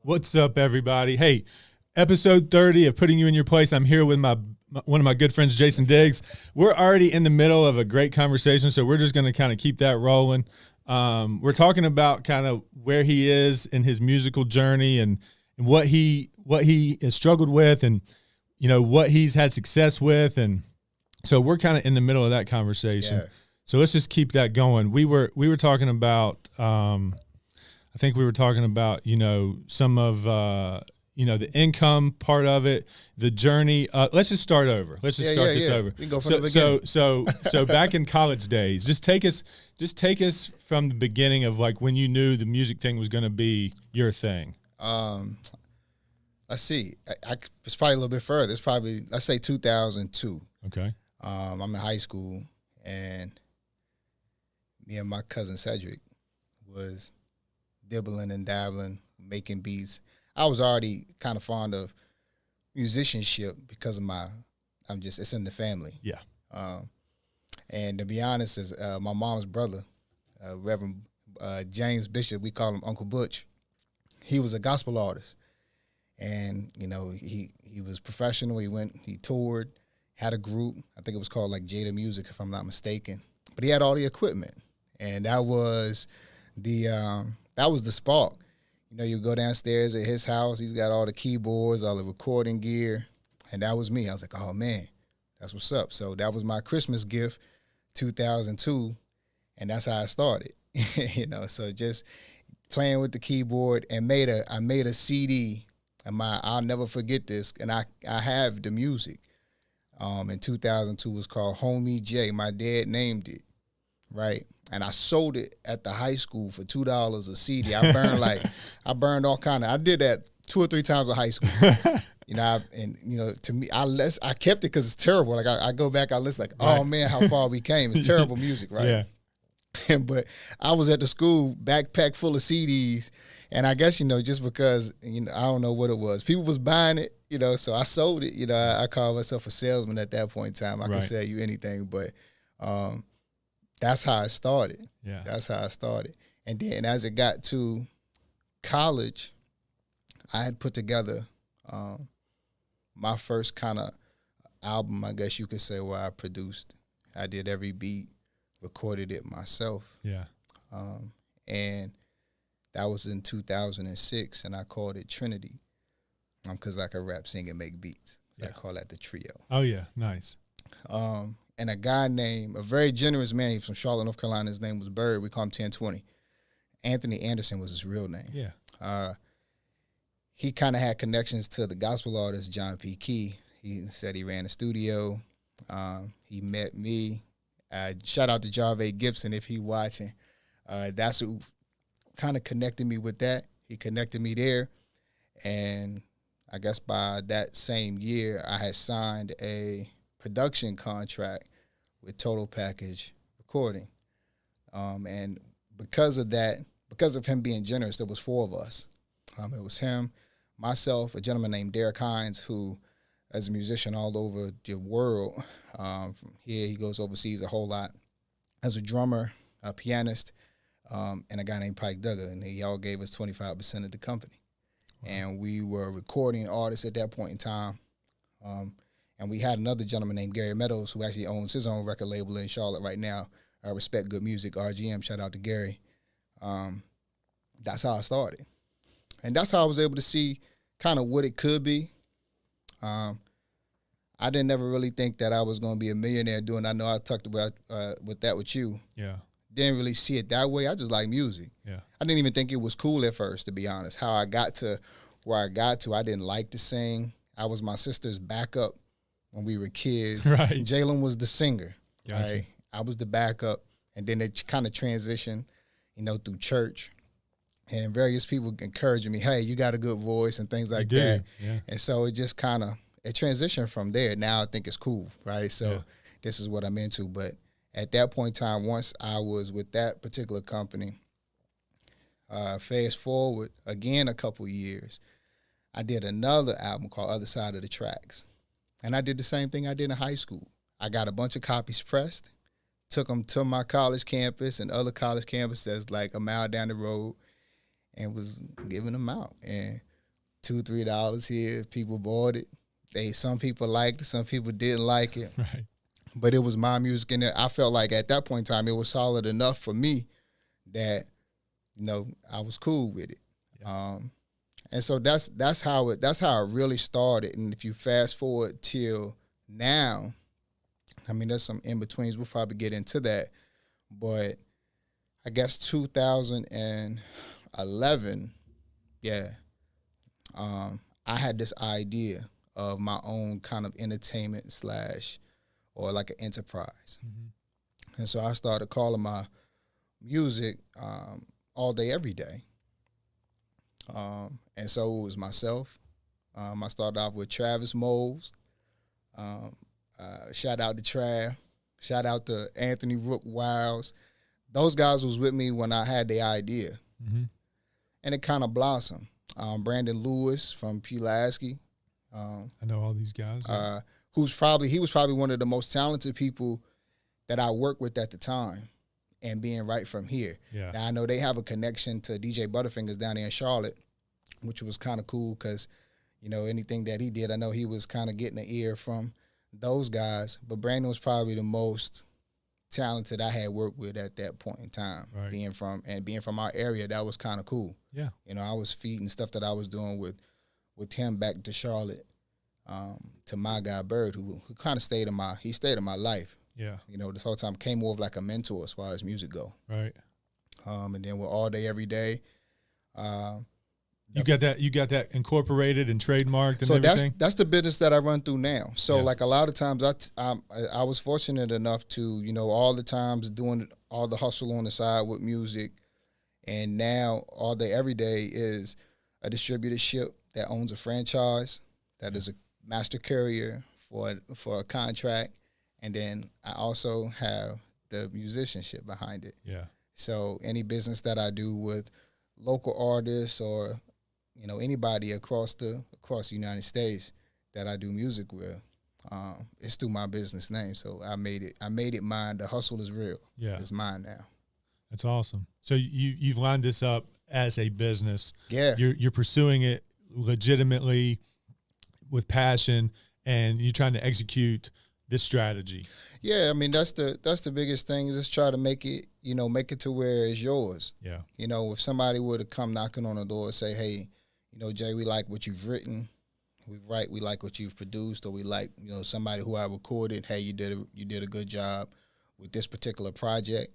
What's up, everybody? Hey, episode 30 of Putting You in Your Place. I'm here with one of my good friends, Jason Diggz. We're already in the middle of a great conversation, so we're just going to kind of keep that rolling. We're talking about kind of where he is in his musical journey and what he has struggled with, and what he's had success with, and so we're kind of in the middle of that conversation. Yeah. So let's just keep that going. We were talking about. I think we were talking about some of the income part of it, the journey. Let's just start over. Let's just start this over. We can go from the beginning. So back in college days, just take us from the beginning of like when you knew the music thing was going to be your thing. Let's see. It's probably a little bit further. It's probably, let's say 2002. Okay. I'm in high school, and me and my cousin Cedric was dibbling and dabbling, making beats. I was already kind of fond of musicianship because of it's in the family. Yeah. And to be honest, is my mom's brother, Reverend James Bishop, we call him Uncle Butch. He was a gospel artist, and he was professional. He toured, had a group. I think it was called like J.O Music, if I'm not mistaken. But he had all the equipment, and that was the spark. You go downstairs at his house. He's got all the keyboards, all the recording gear, and that was me. I was like, oh, man, that's what's up. So that was my Christmas gift, 2002, and that's how I started. So just playing with the keyboard, and I made a CD, and I'll never forget this, and I have the music. In 2002, it was called Homie J. My dad named it, right? And I sold it at the high school for $2 a CD. I burned all kind of. I did that 2 or 3 times in high school. To me, I kept it because it's terrible. Like I go back, I listen, like, oh man, how far we came. It's terrible music, right? Yeah. But I was at the school, backpack full of CDs, and I guess just because I don't know what it was. People was buying it, so I sold it. I call myself a salesman at that point in time. I could sell you anything, but. That's how I started. Yeah. That's how I started. And then as it got to college, I had put together my first kind of album, I guess you could say, where I produced. I did every beat, recorded it myself. Yeah. And that was in 2006, and I called it Trinity because I could rap, sing, and make beats. So I call that the trio. Oh, yeah. Nice. And a very generous man, he's from Charlotte, North Carolina, his name was Bird. We call him 1020. Anthony Anderson was his real name. Yeah. He kind of had connections to the gospel artist John P. Key. He said he ran a studio. He met me. Shout out to Jarvey Gibson if he watching. That's who kind of connected me with that. He connected me there. And I guess by that same year, I had signed a production contract with Total Package Recording. And because of him being generous, there was 4 of us. It was him, myself, a gentleman named Derek Hines, who is a musician all over the world. From here, he goes overseas a whole lot. As a drummer, a pianist, and a guy named Pike Duggar, and they all gave us 25% of the company. Wow. And we were recording artists at that point in time. And we had another gentleman named Gary Meadows who actually owns his own record label in Charlotte right now. I Respect Good Music, RGM. Shout out to Gary. That's how I started. And that's how I was able to see kind of what it could be. I didn't ever really think that I was going to be a millionaire doing. I know I talked about with you. Yeah. Didn't really see it that way. I just like music. Yeah. I didn't even think it was cool at first, to be honest. How I got to where I got to, I didn't like to sing. I was my sister's backup when we were kids. Right. Jalen was the singer. Gotcha. Right? I was the backup. And then it kind of transitioned, through church. And various people encouraging me, hey, you got a good voice and things like that. Yeah. And so it just kind of, it transitioned from there. Now I think it's cool, right? So this is what I'm into. But at that point in time, once I was with that particular company, fast forward again a couple years, I did another album called Other Side of the Tracks. And I did the same thing I did in high school. I got a bunch of copies pressed, took them to my college campus and other college campus that's like a mile down the road, and was giving them out. And $2-3 here. People bought it. Some people liked it, some people didn't like it. Right. But it was my music, and I felt like at that point in time it was solid enough for me that, I was cool with it. Yeah. And so that's how it really started. And if you fast forward till now, I mean, there's some in betweens. We'll probably get into that, but I guess 2011, yeah, I had this idea of my own kind of entertainment / or like an enterprise. Mm-hmm. And so I started calling my music all day, every day. And so it was myself. I started off with Travis Moles. Shout out to Trav. Shout out to Anthony Rook Wiles. Those guys was with me when I had the idea. Mm-hmm. And it kind of blossomed. Brandon Lewis from Pulaski. I know all these guys. Yeah. He was probably one of the most talented people that I worked with at the time, and being right from here. Yeah. Now, I know they have a connection to DJ Butterfingers down there in Charlotte, which was kind of cool because, anything that he did, I know he was kind of getting an ear from those guys. But Brandon was probably the most talented I had worked with at that point in time. Right. Being from our area, that was kind of cool. Yeah. I was feeding stuff that I was doing with him back to Charlotte, to my guy Bird, who kind of stayed in my life. Yeah. This whole time came more of like a mentor as far as music go. Right. And then we're all day, every day. You got that incorporated and trademarked and so everything? that's the business that I run through now. So like a lot of times I was fortunate enough to, all the times doing all the hustle on the side with music. And now all day, every day is a distributorship that owns a franchise, that is a master carrier for a contract. And then I also have the musicianship behind it. Yeah. So any business that I do with local artists or, anybody across the United States that I do music with, it's through my business name. So I made it mine. The hustle is real. Yeah. It's mine now. That's awesome. So you've lined this up as a business. Yeah. You're pursuing it legitimately with passion, and you're trying to execute this strategy. Yeah, I mean that's the biggest thing, is just try to make it to where it's yours. Yeah. If somebody were to come knocking on the door and say, hey, Jay, we like what you've written, we like what you've produced, or we like, somebody who I recorded, hey, you did a good job with this particular project.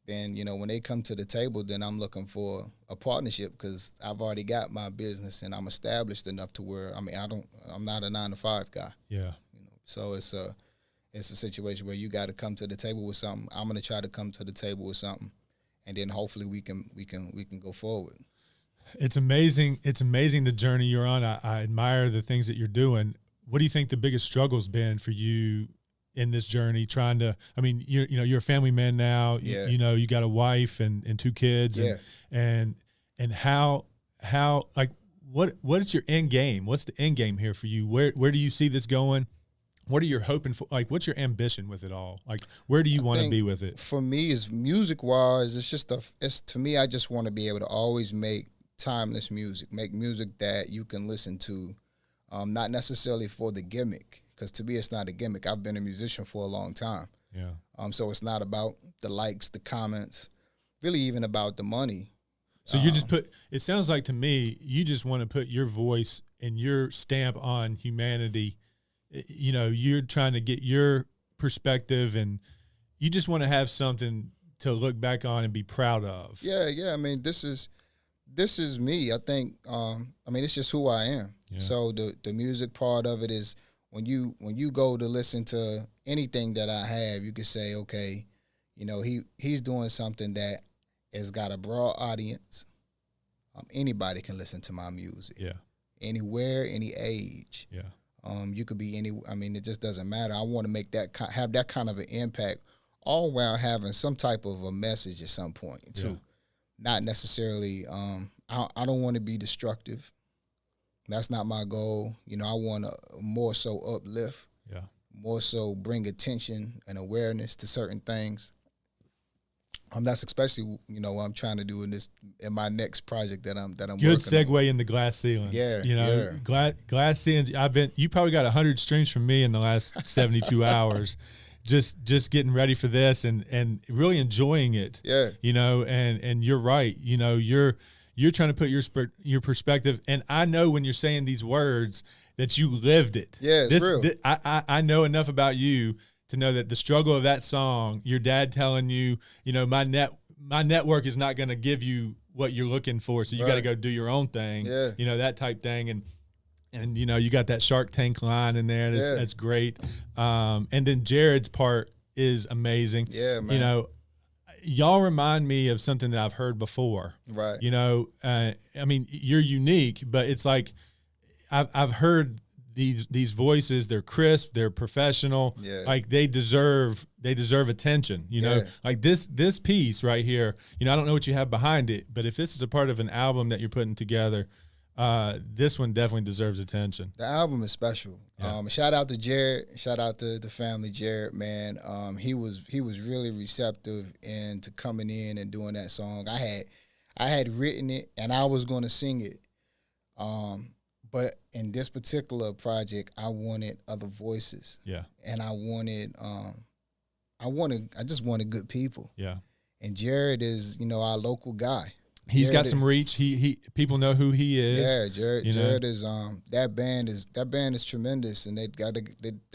Then, when they come to the table, then I'm looking for a partnership, because I've already got my business and I'm established enough to where, I'm not a 9-to-5 guy. Yeah. So it's a situation where you got to come to the table with something. I'm going to try to come to the table with something, and then hopefully we can go forward. It's amazing. It's amazing the journey you're on. I admire the things that you're doing. What do you think the biggest struggle's been for you in this journey? Trying to, you're a family man now. Yeah. You got a wife and 2 kids. Yeah. And how like what is your end game? What's the end game here for you? Where do you see this going? What are you hoping for? Like, what's your ambition with it all? Like, where do you want to be with it? For me, is music-wise, to me, I just want to be able to always make timeless music, make music that you can listen to, not necessarily for the gimmick, because to me, it's not a gimmick. I've been a musician for a long time. Yeah. So it's not about the likes, the comments, really even about the money. So it sounds like to me, you just want to put your voice and your stamp on humanity. You're trying to get your perspective, and you just want to have something to look back on and be proud of. Yeah. I mean, this is me. I think. It's just who I am. Yeah. So the music part of it is when you go to listen to anything that I have, you can say, okay, he's doing something that has got a broad audience. Anybody can listen to my music. Yeah. Anywhere, any age. Yeah. You could be it just doesn't matter. I want to have that kind of an impact, all while having some type of a message at some point too. Yeah. Not necessarily, I don't want to be destructive. That's not my goal. I want to more so uplift. Yeah. More so bring attention and awareness to certain things. That's especially what I'm trying to do in my next project that I'm Good working segue on. into glass ceilings. Yeah, Glass ceilings. You probably got 100 streams from me in the last 72 hours, just getting ready for this and really enjoying it. Yeah, and you're right. You're trying to put your perspective, and I know when you're saying these words that you lived it. Yeah, it's real. I know enough about you to know that the struggle of that song, your dad telling you, my network is not going to give you what you're looking for, so you got to go do your own thing. Yeah. That type thing, and you got that Shark Tank line in there. That's great. And then Jared's part is amazing. Yeah, man. Y'all remind me of something that I've heard before. Right. You're unique, but it's like I've heard these voices. They're crisp, they're professional. Yeah. Like they deserve attention. Like this piece right here. I don't know what you have behind it, but if this is a part of an album that you're putting together, this one definitely deserves attention. The album is special. Yeah. Shout out to Jared. Shout out to the family, Jared. Man, he was really receptive into coming in and doing that song. I had written it and I was going to sing it. But in this particular project, I wanted other voices. Yeah. And I just wanted good people. Yeah. And Jared is, our local guy. He's got some reach. He people know who he is. Yeah, Jared is that band is tremendous, and they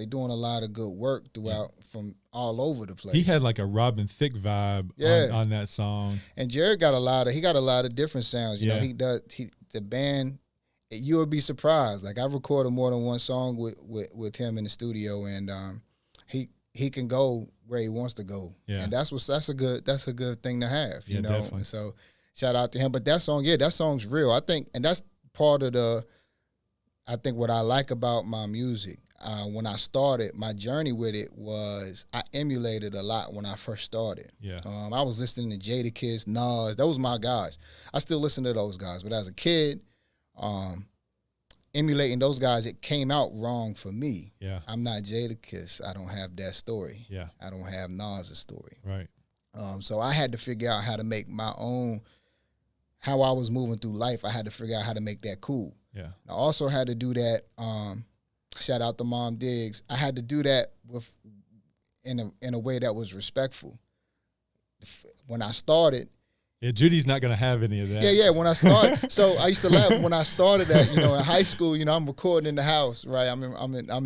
doing a lot of good work throughout from all over the place. He had like a Robin Thicke vibe on that song. And Jared got a lot of different sounds. The band. You would be surprised. Like I've recorded more than one song with him in the studio, and he can go where he wants to go. Yeah. And that's a good thing to have. Definitely. And so shout out to him. But that song's real. I think, and that's part of what I like about my music. When I started, my journey with it was I emulated a lot when I first started. Yeah. I was listening to Jadakiss, Nas. Those were my guys. I still listen to those guys. But as a kid, emulating those guys, it came out wrong for me. Yeah. I'm not Jadakiss. I don't have that story. Yeah. I don't have Nas' story. Right. So I had to figure out how to make my own, how I was moving through life. I had to figure out how to make that cool. Yeah. I also had to do that. Shout out to Mom Diggz. I had to do that in a way that was respectful. When I started, yeah, Judy's not going to have any of that. Yeah. When I started, so I used to laugh when I started that. In high school, I'm recording in the house, right? I'm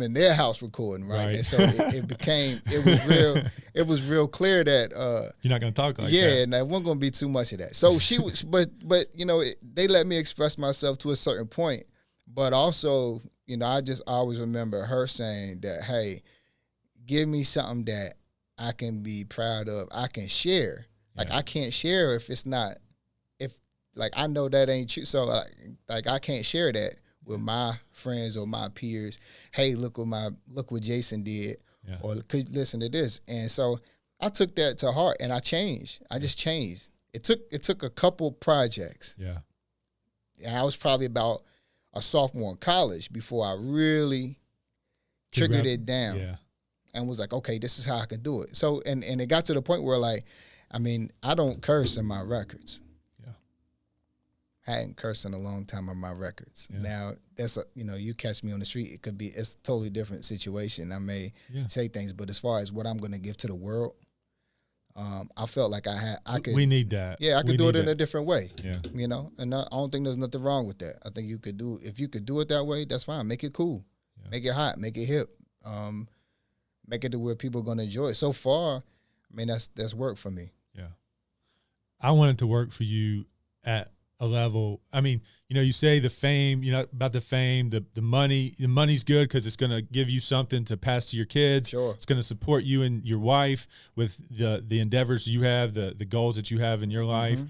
in their house recording, right? And so it was real clear that you're not going to talk like that. Yeah, and there wasn't going to be too much of that. So she was, but they let me express myself to a certain point, but also, I just always remember her saying that, hey, give me something that I can be proud of, I can share. Like, I can't share if I know that ain't true. So, like I can't share that with my friends or my peers. Hey, look what Jason did. Yeah. Or could listen to this. And so I took that to heart and I changed. I just changed. It took a couple projects. Yeah. And I was probably about a sophomore in college before I really triggered it down. Yeah. And was like, okay, this is how I can do it. So, and it got to the point where, like, I don't curse in my records. Yeah. I hadn't cursed in a long time on my records. Yeah. Now, that's you catch me on the street, it's a totally different situation. I may say things, but as far as what I'm going to give to the world, I felt like I could. We need that. Yeah, I could do it in a different way. Yeah. And I don't think there's nothing wrong with that. I think if you could do it that way, that's fine. Make it cool. Yeah. Make it hot. Make it hip. Make it to where people are going to enjoy it. So far, that's worked for me. Yeah. I want it to work for you at a level. You say the fame, about the fame, the money. The money's good because it's going to give you something to pass to your kids. Sure. It's going to support you and your wife with the endeavors you have, the goals that you have in your life. Mm-hmm.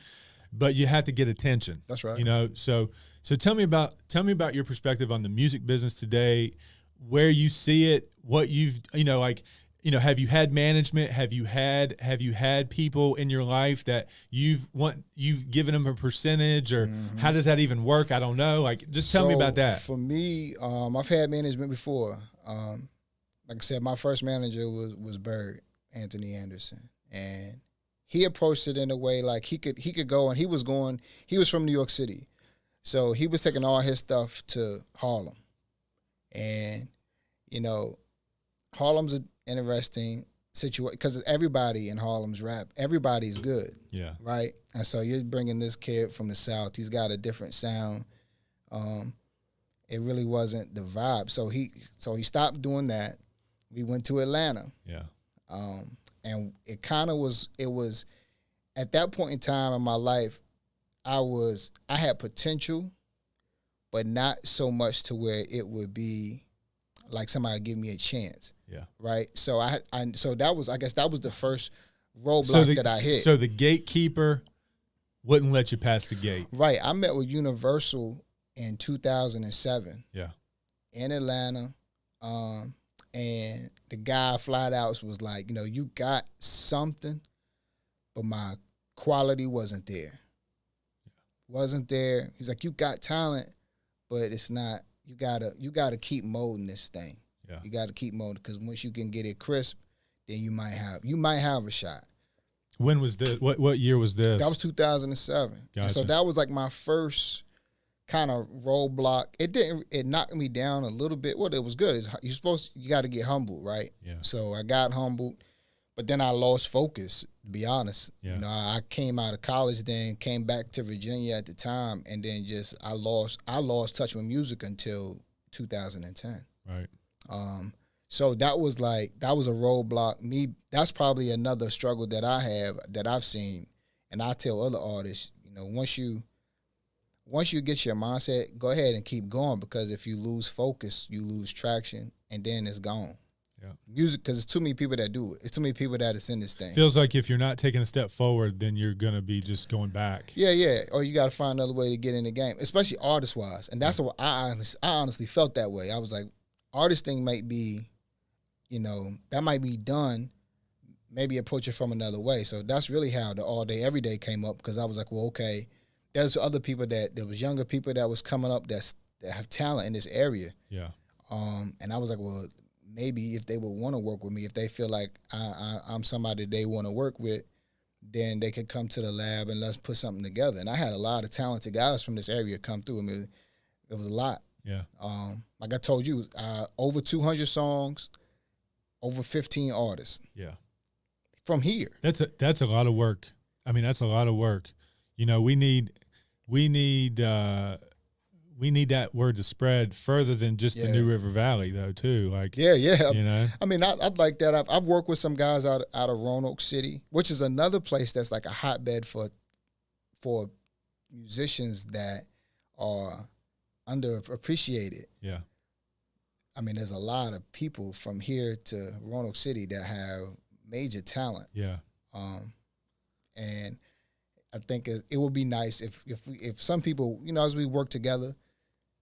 But you have to get attention. That's right. So tell me about your perspective on the music business today, where you see it, what you've, have you had management? Have you had people in your life that you've given them a percentage, or how does that even work? I don't know. Like, just tell me about that. For me, I've had management before. Like I said, my first manager was Bird, Anthony Anderson, and he approached it in a way like he could go, and he was from New York City. So he was taking all his stuff to Harlem. And, you know, Harlem's an interesting situation because everybody in Harlem's rap. Everybody's good. Yeah. Right? And so you're bringing this kid from the South. He's got a different sound. It really wasn't the vibe. So he stopped doing that. We went to Atlanta. Yeah. And it kind of was, at that point in time in my life, I had potential, but not so much to where it would be like somebody give me a chance. Yeah. Right. So so that was the first roadblock that I hit. So the gatekeeper wouldn't let you pass the gate. Right. I met with Universal in 2007. Yeah. In Atlanta. And the guy flat out was like, you know, you got something, but my quality wasn't there. Wasn't there. He's like, you got talent, but it's not. You gotta keep molding this thing. Yeah. You gotta keep molding, because once you can get it crisp, then you might have a shot. When was this? What year was this? That was 2007. Gotcha. And so that was like my first kind of roadblock. It knocked me down a little bit. Well, it was good. You got to get humbled, right? Yeah. So I got humbled, but then I lost focus, to be honest. Yeah. You know, I came out of college, then came back to Virginia at the time, and then I lost touch with music until 2010. Right. So that was a roadblock. That's probably another struggle that I've seen, and I tell other artists, you know, once you get your mindset, go ahead and keep going, because if you lose focus, you lose traction, and then it's gone. Yeah. Music, because it's too many people that do it. It's too many people that is in this thing. Feels like if you're not taking a step forward, then you're going to be just going back. Yeah. Or you got to find another way to get in the game, especially artist-wise. And that's what I honestly felt that way. I was like, artist thing might be, you know, that might be done, maybe approach it from another way. So that's really how the All Day, Every Day came up, because I was like, well, okay, there's other people there was younger people that was coming up that have talent in this area. Yeah. And I was like, well, maybe if they would want to work with me, if they feel like I'm somebody they want to work with, then they could come to the lab and let's put something together. And I had a lot of talented guys from this area come through. I mean, it was a lot. Yeah. Like I told you, over 200 songs, over 15 artists. Yeah. From here. That's a lot of work. I mean, that's a lot of work. You know, we need that word to spread further than just the New River Valley, though, too. Like, yeah. You know, I mean, I'd like that. I've worked with some guys out of Roanoke City, which is another place that's like a hotbed for musicians that are underappreciated. Yeah. I mean, there's a lot of people from here to Roanoke City that have major talent. Yeah. And I think it would be nice if some people, you know, as we work together,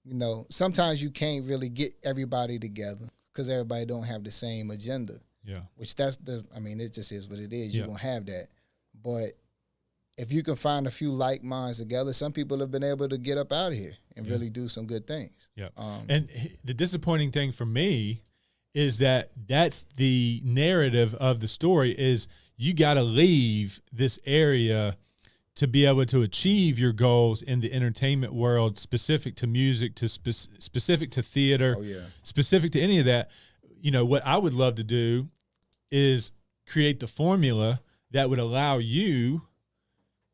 you know, sometimes you can't really get everybody together because everybody don't have the same agenda. Yeah. Which I mean, it just is what it is. You're Yeah. going to have that. But if you can find a few like minds together, some people have been able to get up out of here and really do some good things. Yeah. And the disappointing thing for me is that's the narrative of the story is you got to leave this area to be able to achieve your goals in the entertainment world, specific to music, to specific to theater, specific to any of that. You know, what I would love to do is create the formula that would allow you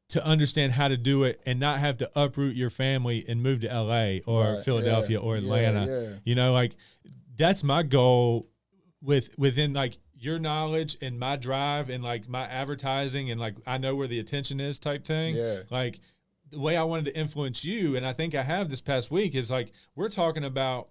to understand how to do it and not have to uproot your family and move to LA or Philadelphia or Atlanta. Yeah. You know, like that's my goal within like your knowledge and my drive and like my advertising and like I know where the attention is type thing. Yeah. Like the way I wanted to influence you, and I think I have this past week, is like we're talking about,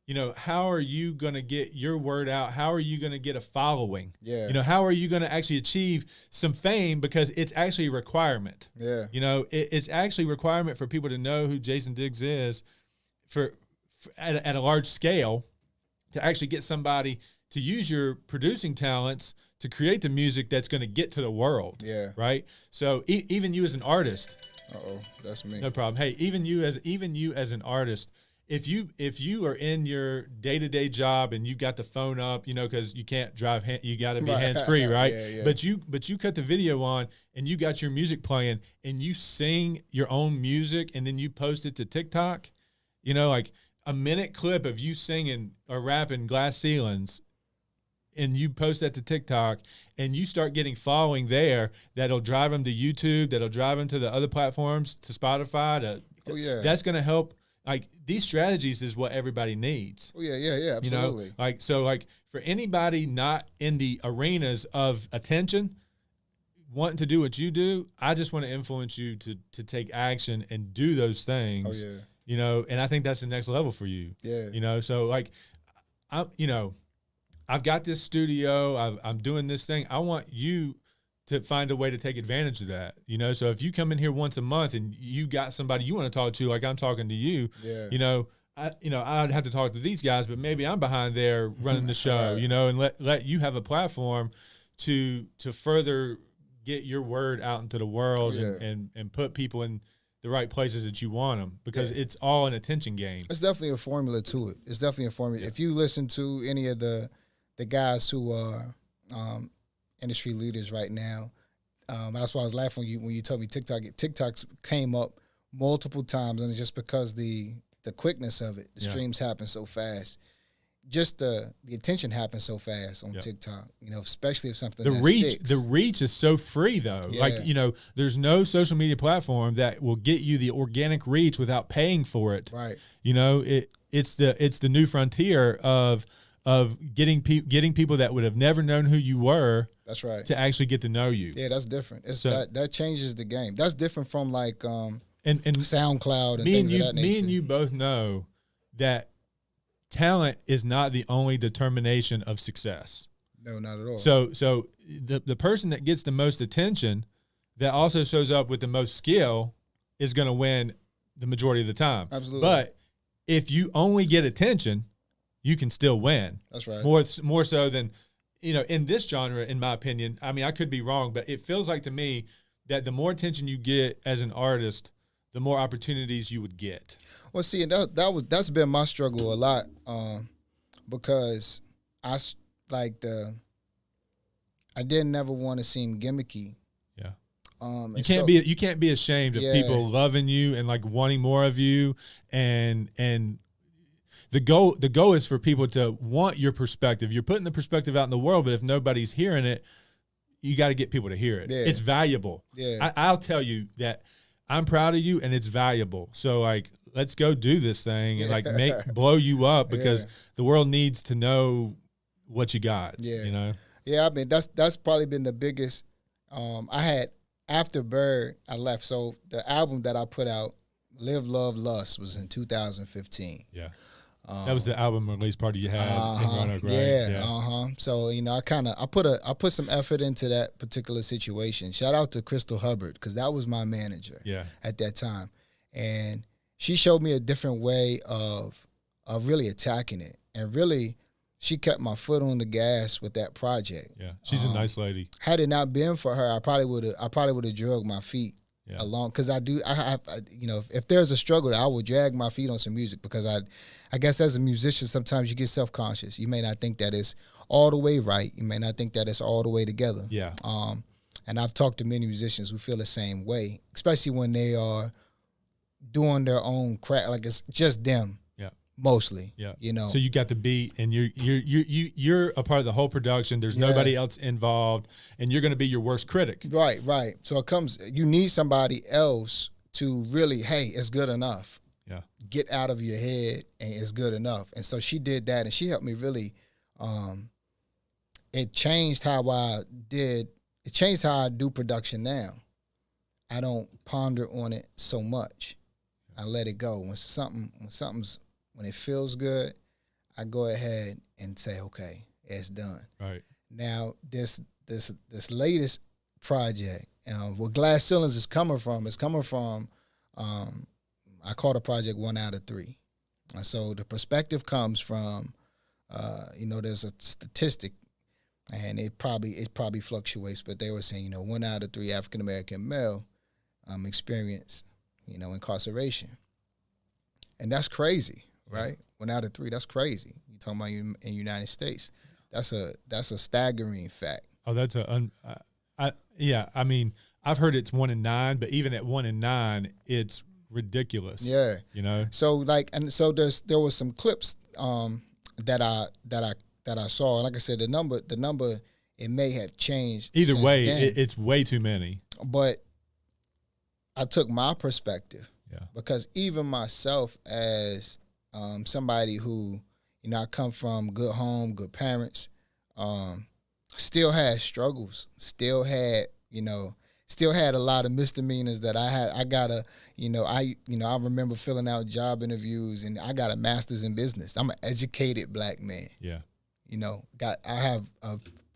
you know, how are you going to get your word out? How are you going to get a following? Yeah. You know, how are you going to actually achieve some fame, because it's actually a requirement. Yeah. You know, it's actually a requirement for people to know who Jason Diggz is for at a large scale, to actually get somebody to use your producing talents to create the music that's going to get to the world. Yeah. Right. So even you as an artist. Uh-oh, that's me. No problem. Hey, even you as an artist, if you are in your day-to-day job and you got the phone up, you know, because you can't drive, you got to be hands-free, right? Yeah. But you cut the video on and you got your music playing and you sing your own music and then you post it to TikTok, you know, like a minute clip of you singing or rapping Glass Ceilings, and you post that to TikTok and you start getting following there, that'll drive them to YouTube, that'll drive them to the other platforms, to Spotify. That's going to help. Like, these strategies is what everybody needs. Oh, yeah, absolutely. You know, like for anybody not in the arenas of attention, wanting to do what you do, I just want to influence you to take action and do those things. Oh, yeah. You know, and I think that's the next level for you. Yeah. You know, so like, I've got this studio, I'm doing this thing. I want you to find a way to take advantage of that, you know? So if you come in here once a month and you got somebody you want to talk to, like I'm talking to you, you know, I'd have to talk to these guys, but maybe I'm behind there running the show, you know, and let you have a platform to further get your word out into the world and put people in the right places that you want them, because it's all an attention game. It's definitely a formula to it. It's definitely a formula. If you listen to any of the guys who are industry leaders right now, that's why I was laughing when you told me TikToks came up multiple times, and it's just because the quickness of it. The streams happen so fast. Just the attention happens so fast on TikTok, you know, especially if something sticks. The reach is so free though. Like, you know, there's no social media platform that will get you the organic reach without paying for it. Right. You know, it's the new frontier of getting people that would have never known who you were. That's right. To actually get to know you. Yeah, that's different. That changes the game. That's different from like and SoundCloud and things of that nature. Me and you both know that talent is not the only determination of success. No, not at all. So the person that gets the most attention, that also shows up with the most skill, is going to win the majority of the time. Absolutely. But if you only get attention, you can still win. That's right. More so than, you know, in this genre, in my opinion. I mean, I could be wrong, but it feels like to me that the more attention you get as an artist, the more opportunities you would get. Well, see, and that's been my struggle a lot, because I didn't never want to seem gimmicky. Yeah. You can't be ashamed of people loving you and like wanting more of you, and the goal is for people to want your perspective. You're putting the perspective out in the world, but if nobody's hearing it, you got to get people to hear it. Yeah. It's valuable. Yeah. I'll tell you that I'm proud of you and it's valuable. So like, let's go do this thing and like blow you up, because the world needs to know what you got. Yeah. You know? Yeah. I mean, that's probably been the biggest, I had after Bird, I left. So the album that I put out, Live, Love, Lust, was in 2015. Yeah. That was the album release party you had in Roanoke, right? Yeah. So, you know, I put some effort into that particular situation. Shout out to Crystal Hubbard, because that was my manager at that time. And she showed me a different way of really attacking it. And really, she kept my foot on the gas with that project. Yeah. She's a nice lady. Had it not been for her, I probably would have drugged my feet along, because I have, you know, if there's a struggle, I will drag my feet on some music, because I guess as a musician, sometimes you get self-conscious. You may not think that it's all the way right. You may not think that it's all the way together. Yeah. And I've talked to many musicians who feel the same way, especially when they are doing their own craft, like it's just them. Mostly, you know. So you got the beat, and you're a part of the whole production. There's nobody else involved, and you're going to be your worst critic. Right. So you need somebody else to really, hey, it's good enough. Yeah. Get out of your head, and it's good enough. And so she did that, and she helped me really. It changed how I did. It changed how I do production now. I don't ponder on it so much. I let it go. When it feels good, I go ahead and say, okay, it's done. Right. Now, this latest project, where Glass Ceilings is coming from, I call the project 1 out of 3. And so the perspective comes from, you know, there's a statistic, and it probably fluctuates, but they were saying, you know, 1 out of 3 African-American male experience, you know, incarceration. And that's crazy. right? 1 out of 3. That's crazy. You talking about in the United States? That's a staggering fact. Oh, that's yeah. I mean, I've heard it's 1 in 9, but even at 1 in 9, it's ridiculous. Yeah, you know. So there was some clips that I saw. Like I said, the number it may have changed. Either way, then, it's way too many. But I took my perspective. Yeah. Because even myself, as somebody who, I come from good home, good parents, still had struggles, still had a lot of misdemeanors that I had. I got I remember filling out job interviews, and I got a master's in business. I'm an educated black man. Yeah. I have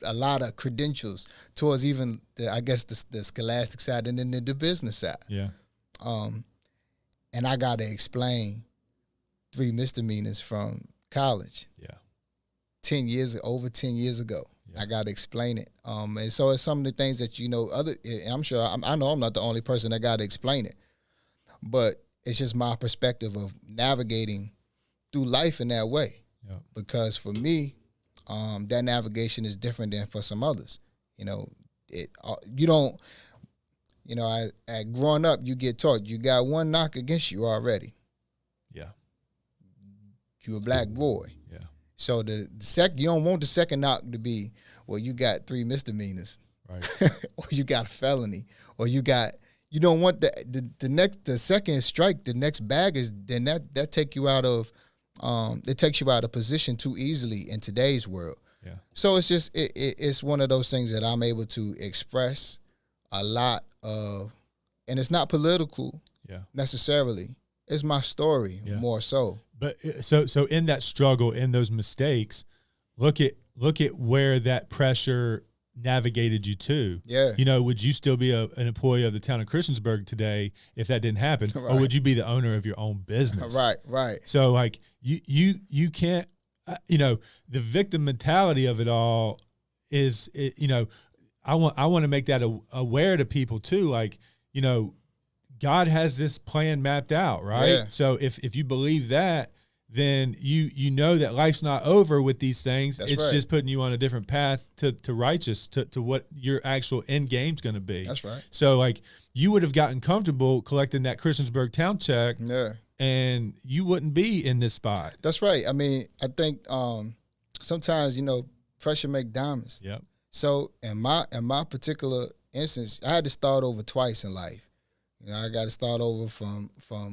a lot of credentials towards even the scholastic side and then the business side. Yeah. And I got to explain 3 misdemeanors from college. Yeah. Over 10 years ago. Yeah. I got to explain it. And so it's some of the things that, and I'm sure, I know I'm not the only person that got to explain it. But it's just my perspective of navigating through life in that way. Yeah. Because for me, that navigation is different than for some others. Growing up, you get taught you got one knock against you already. Yeah. You're a black boy. Yeah. So you don't want the second knock to be, well, you got 3 misdemeanors. Right. Or you got a felony. Or you don't want the second strike, the next bag is, then that take you out of it takes you out of position too easily in today's world. Yeah. So it's just it's one of those things that I'm able to express a lot of, and it's not political necessarily. It's my story more so. But so in that struggle, in those mistakes, look at where that pressure navigated you to. Yeah. Would you still be an employee of the town of Christiansburg today if that didn't happen? Right. Or would you be the owner of your own business? Right. So like you can't, the victim mentality of it all is, I want to make that aware to people too. Like, God has this plan mapped out, right? Yeah. So if you believe that, then you know that life's not over with these things. That's it's right. just putting you on a different path to righteous, to what your actual end game's going to be. That's right. So like you would have gotten comfortable collecting that Christiansburg town check, and you wouldn't be in this spot. That's right. I mean, I think sometimes pressure make diamonds. Yep. So in my particular instance, I had to start over twice in life. I got to start over from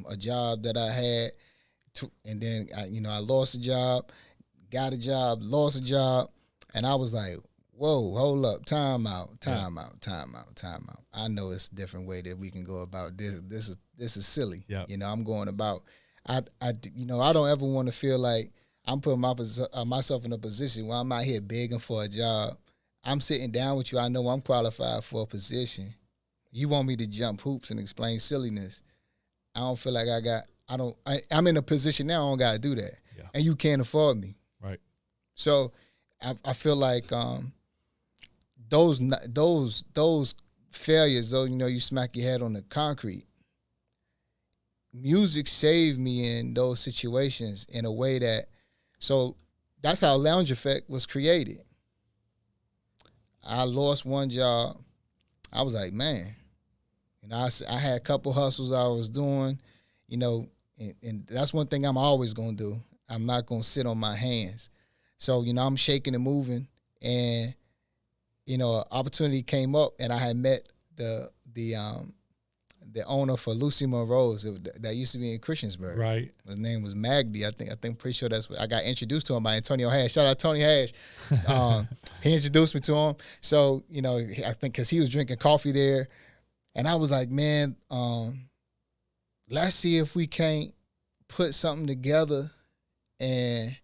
a job that I had. And then I lost a job, got a job, lost a job, and I was like, "Whoa, hold up, time out. I know it's a different way that we can go about this. This is silly. Yeah. I'm going about. I don't ever want to feel like I'm putting myself in a position where I'm out here begging for a job. I'm sitting down with you. I know I'm qualified for a position. You want me to jump hoops and explain silliness? I don't feel like I'm in a position now I don't got to do that. Yeah. And you can't afford me. Right. So I feel like those failures, though, you smack your head on the concrete, music saved me in those situations in a way so that's how Lounge Effect was created. I lost one job. I was like, man, I had a couple hustles I was doing, and that's one thing I'm always going to do. I'm not going to sit on my hands. So, I'm shaking and moving, and, an opportunity came up, and I had met the owner for Lucy Monroe's that used to be in Christiansburg. Right. His name was Magdi. I think pretty sure that's what I got introduced to him by Antonio Hash. Shout out Tony Hash. He introduced me to him. So, I think because he was drinking coffee there, and I was like, man, let's see if we can't put something together and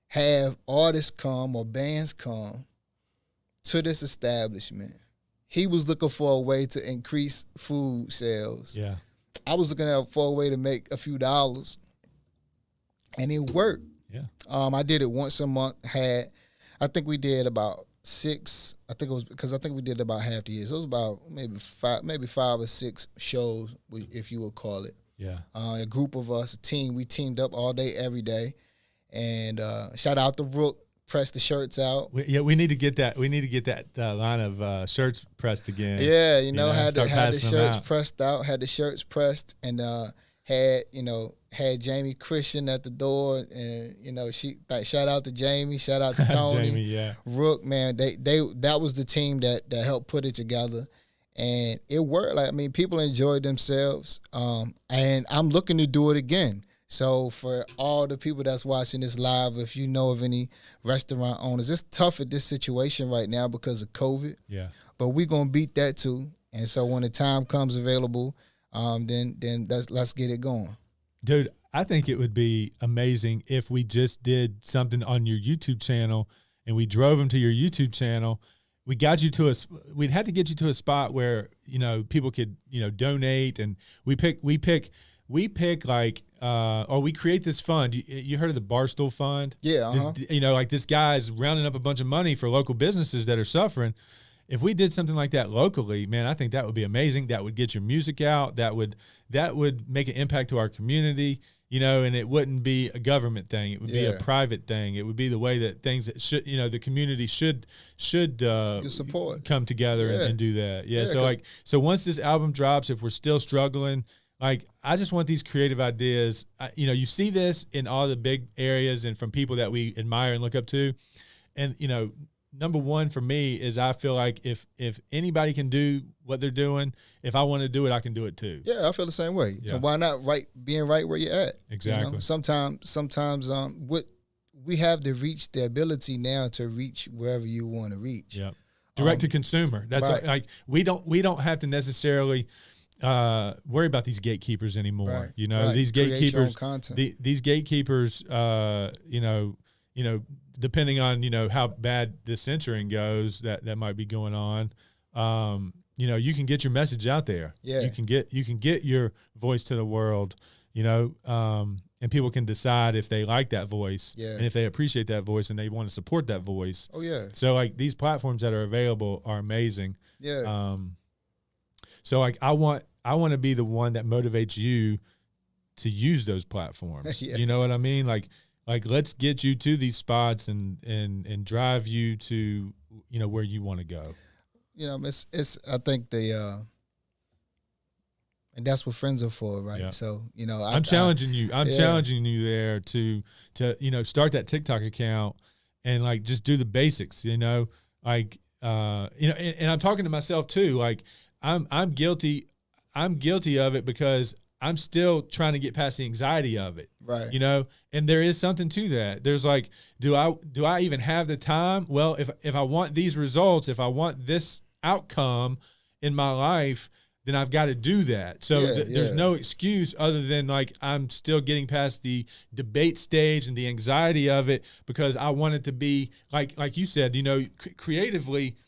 have artists come or bands come to this establishment. He was looking for a way to increase food sales. Yeah. I was looking for a way to make a few dollars, and it worked. Yeah. I did it once a month. I think we did about 6. I think we did about half the year. So it was about maybe 5 or 6 shows, if you would call it. Yeah. A group of us, a team. We teamed up all day, every day. And shout out to Rook. Press the shirts out. We need to get that. We need to get that line of shirts pressed again. Yeah, had the shirts out. pressed out. Had the shirts pressed, and had Jamie Christian at the door, and she shout out to Jamie, shout out to Tony, Jamie, yeah. Rook, man. They that was the team that helped put it together, and it worked. People enjoyed themselves, and I'm looking to do it again. So for all the people that's watching this live, if you know of any restaurant owners, it's tough at this situation right now because of COVID. Yeah. But we're gonna beat that too. And so when the time comes available, then let's get it going. Dude, I think it would be amazing if we just did something on your YouTube channel and we drove them to your YouTube channel. We got you to we'd have to get you to a spot where, people could, donate, and we pick like, or we create this fund. You heard of the Barstool Fund? Yeah. Uh-huh. Like this guy's rounding up a bunch of money for local businesses that are suffering. If we did something like that locally, man, I think that would be amazing. That would get your music out. That would make an impact to our community, and it wouldn't be a government thing. It would be a private thing. It would be the way that things that should, the community should support, come together and do that. Yeah. So once this album drops, if we're still struggling, I just want these creative ideas. You see this in all the big areas and from people that we admire and look up to. And, number one for me is I feel like if anybody can do what they're doing, if I want to do it, I can do it too. Yeah, I feel the same way. Yeah. And why not being right where you're at? Exactly. Sometimes we have the ability now to reach wherever you want to reach. Yeah. Direct to consumer. That's right. We don't have to necessarily worry about these gatekeepers anymore. Right. These gatekeepers, these gatekeepers, depending on, how bad this censoring goes that might be going on, you can get your message out there. Yeah. You can get your voice to the world, and people can decide if they like that voice and if they appreciate that voice and they want to support that voice. Oh yeah. So these platforms that are available are amazing. Yeah. So I want to be the one that motivates you to use those platforms. Yeah. You know what I mean? Like let's get you to these spots and drive you to, where you want to go. It's I think and that's what friends are for, right? Yeah. So, I'm challenging you. I'm challenging you there to start that TikTok account and just do the basics, and I'm talking to myself too. I'm guilty of it because I'm still trying to get past the anxiety of it. Right. And there is something to that. There's do I even have the time? Well, if I want these results, if I want this outcome in my life, then I've got to do that. So there's no excuse other than I'm still getting past the debate stage and the anxiety of it because I want it to be like you said, creatively,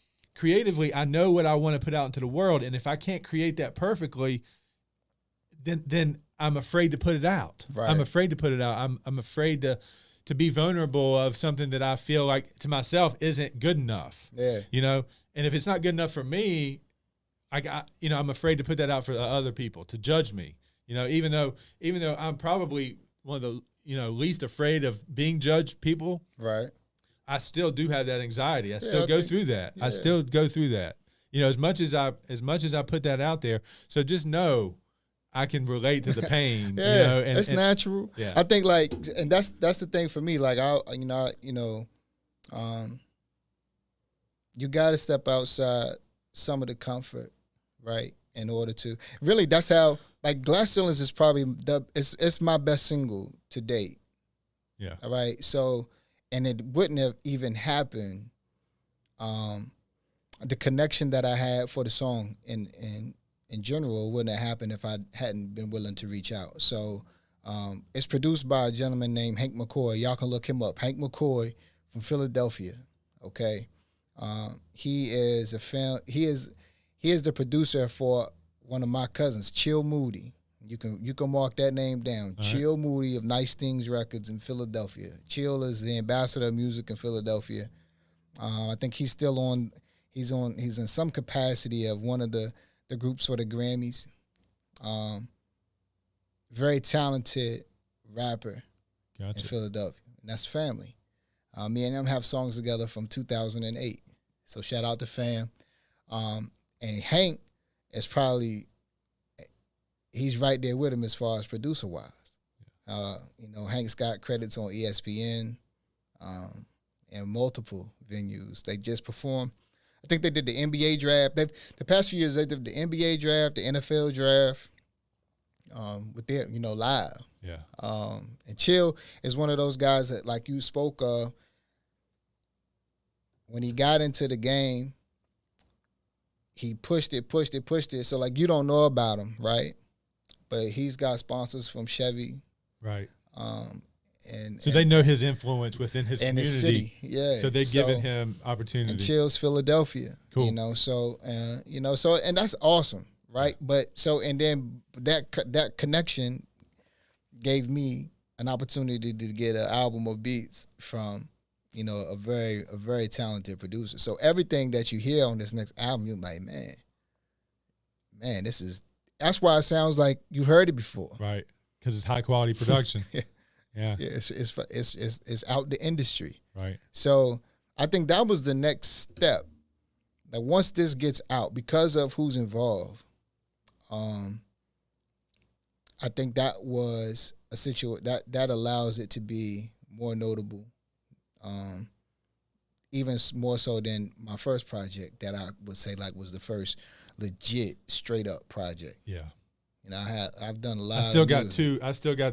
I know what I want to put out into the world. And if I can't create that perfectly, then I'm afraid to put it out. Right. I'm afraid to put it out. I'm afraid to be vulnerable of something that I feel like to myself isn't good enough. Yeah. And if it's not good enough for me, I'm afraid to put that out for other people to judge me. Even though I'm probably one of the least afraid of being judged people. Right. I still do have that anxiety. I still go through that. Yeah. I still go through that. As much as I put that out there. So just know I can relate to the pain. Yeah, it's natural. Yeah. I think and that's the thing for me. You got to step outside some of the comfort, right? In order to really, that's how Glass Ceilings is probably it's my best single to date. Yeah. All right. So, and it wouldn't have even happened. The connection that I had for the song in general wouldn't have happened if I hadn't been willing to reach out. So it's produced by a gentleman named Hank McCoy. Y'all can look him up. Hank McCoy from Philadelphia. Okay, he is the producer for one of my cousins, Chill Moody. You can mark that name down. All Chill right. Moody of Nice Things Records in Philadelphia. Chill is the ambassador of music in Philadelphia. I think he's still on. He's in some capacity of one of the groups for the Grammys. very talented rapper in Gotcha. Philadelphia, and that's family. Me and them have songs together from 2008. So shout out to fam. And Hank is probably, he's right there with him as far as producer wise. You know, Hank's got credits on ESPN and multiple venues. They just performed. I think they did the NBA draft. The past few years they did the NBA draft, the NFL draft, with their, you know, live. Yeah. And Chill is one of those guys that, like you spoke of, when he got into the game, he pushed it. So, like, you don't know about him, right? But he's got sponsors from Chevy. Right. And they know his influence within his community. His city, yeah. So they're giving him opportunity. And Chill's Philadelphia. Cool. You know, so and that's awesome, right? But so, and then that connection gave me an opportunity to get an album of beats from, you know, a very talented producer. So everything that you hear on this next album, you're like, man, that's why it sounds like you heard it before. Right. Because it's high quality production. Yeah. It's out the industry. Right. So I think that was the next step. Like, once this gets out, because of who's involved, I think that was a situation that allows it to be more notable. Even more so than my first project that I would say like was the first legit straight up project. Yeah. You know, I've done a lot. I still got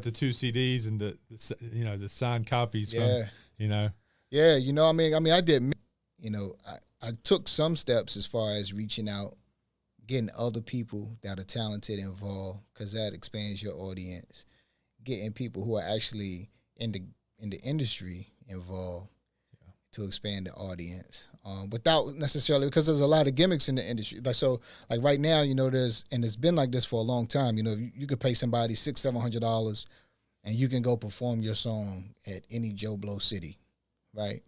the 2 CDs and the signed copies. Yeah. From, you know. Yeah, you know, I mean, I did. You know, I took some steps as far as reaching out, getting other people that are talented involved, because that expands your audience. Getting people who are actually in the industry involved to expand the audience, without necessarily, because there's a lot of gimmicks in the industry. Like right now, you know, and it's been like this for a long time. You know, you could pay somebody $600-700, and you can go perform your song at any Joe Blow city, right?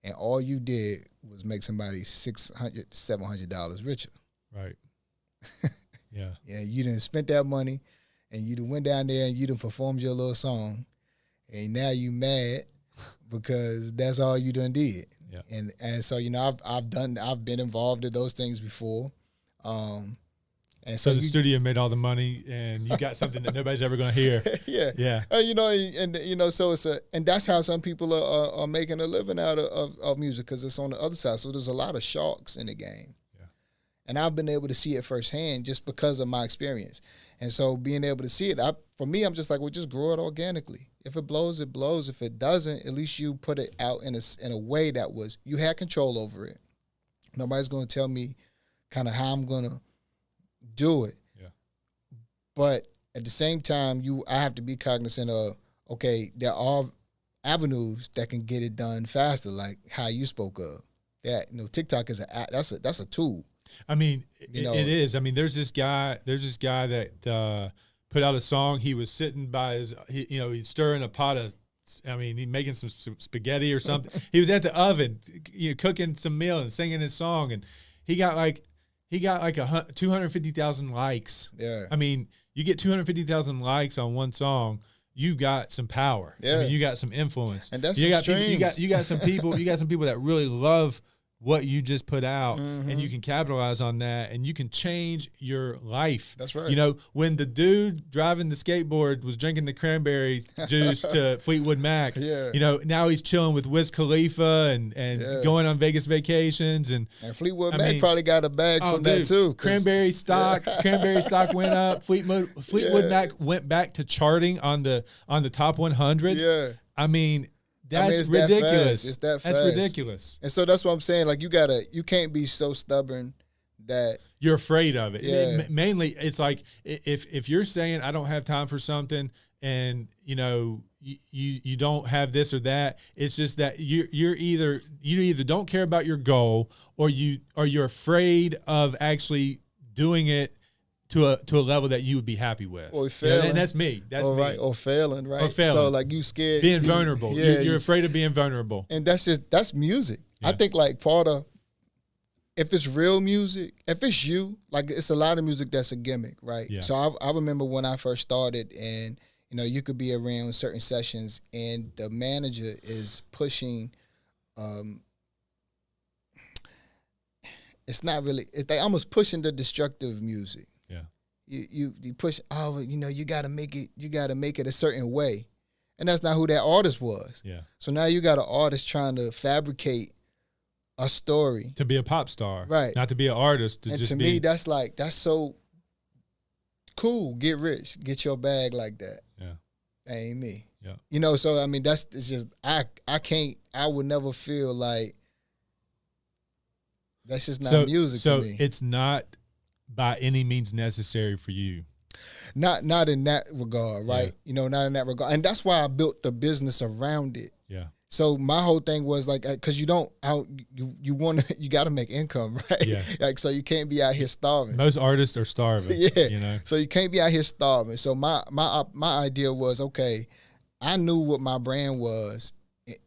And all you did was make somebody $600-700 richer. Right. Yeah. Yeah, you done spent that money, and you done went down there and you done performed your little song, and now you mad because that's all you done did. Yeah. And so, you know, I've been involved in those things before. And so the studio made all the money, and you got something that nobody's ever going to hear. Yeah. Yeah. You know, and you know, so and that's how some people are making a living out of music, because it's on the other side. So there's a lot of sharks in the game. Yeah. And I've been able to see it firsthand just because of my experience. And so being able to see it, for me, I'm just like, well, just grow it organically. If it blows, it blows. If it doesn't, at least you put it out in a way that was, you had control over it. Nobody's going to tell me kind of how I'm going to do it. Yeah. But at the same time, I have to be cognizant of, okay, there are avenues that can get it done faster, like how you spoke of. That, you know, TikTok is that's a tool. I mean, it is. I mean, there's this guy that put out a song. He was sitting by he's stirring a pot of, he's making some spaghetti or something. He was at the oven, cooking some meal and singing his song, and he got like 250,000 likes. Yeah. I mean, you get 250,000 likes on one song, you got some power. Yeah. I mean, you got some influence. And that's you got some people that really love what you just put out, and you can capitalize on that, and you can change your life. That's right. You know, when the dude driving the skateboard was drinking the cranberry juice to Fleetwood Mac, you know, now he's chilling with Wiz Khalifa and going on Vegas vacations. And Fleetwood Mac probably got a bag from that too. Cranberry stock went up. Fleetwood Mac went back to charting on the top 100. Yeah. I mean, that's ridiculous. It's that fast. That's ridiculous. And so that's what I'm saying. Like, you can't be so stubborn that you're afraid of it. Yeah. Mainly, it's like if you're saying I don't have time for something, and you know you don't have this or that. It's just that you either don't care about your goal, or you're afraid of actually doing it to a level that you would be happy with. Or failing. And that's me. That's me. Right. Or failing, right? Or failing. So, like, you scared. Being vulnerable. You're afraid of being vulnerable. And that's music. Yeah. I think, like, part of, if it's real music, if it's you, like it's a lot of music that's a gimmick, right? Yeah. So I remember when I first started, and you could be around certain sessions, and the manager is pushing. It's not really. They almost pushing the destructive music. Yeah. You push. Oh, you got to make it. You got to make it a certain way, and that's not who that artist was. Yeah. So now you got an artist trying to fabricate a story To be a pop star, right? Not to be an artist. And to me, that's so cool. Get rich, get your bag like that. Yeah. That ain't me. Yeah. So I mean, it's just I can't. I would never feel like that's just not music to me. So it's not by any means necessary for you. Not in that regard, right? Yeah. Not in that regard, and that's why I built the business around it. Yeah. So my whole thing was like, because you got to make income, right? Yeah. Like, so you can't be out here starving. Most artists are starving. Yeah. So you can't be out here starving. So my idea was, okay, I knew what my brand was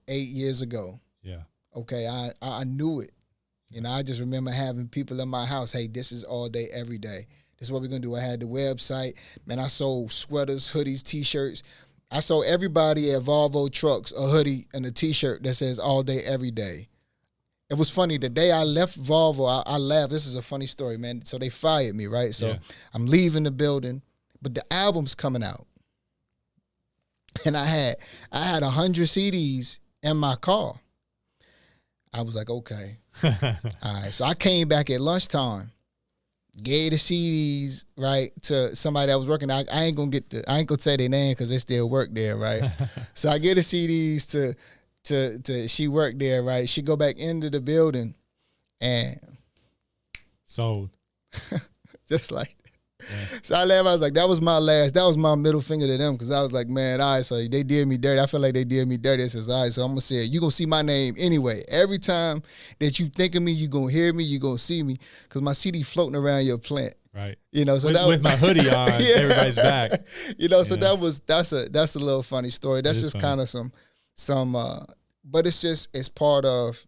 8 years ago. Yeah. Okay, I knew it. I just remember having people in my house, hey, this is all day, every day. This is what we're going to do. I had the website. Man, I sold sweaters, hoodies, T-shirts. I sold everybody at Volvo Trucks a hoodie and a T-shirt that says all day, every day. It was funny. The day I left Volvo, I laughed. This is a funny story, man. So they fired me, right? So I'm leaving the building, but the album's coming out. And I had 100 CDs in my car. I was like, okay. All right. So I came back at lunchtime, gave the CDs, right, to somebody that was working. I ain't gonna say their name because they still work there, right? So I gave the CDs to she worked there, right? She go back into the building and sold. Just like that. Yeah. So I laughed. I was like, that was my middle finger to them, because I was like, man, all right, so they did me dirty. I feel like they did me dirty. I says, all right, so I'm going to say it. You're going to see my name anyway. Every time that you think of me, you're going to hear me, you're going to see me, because my CD floating around your plant. Right. So with my hoodie on, everybody's back. So that's a little funny story. That's just kind of some but it's just part of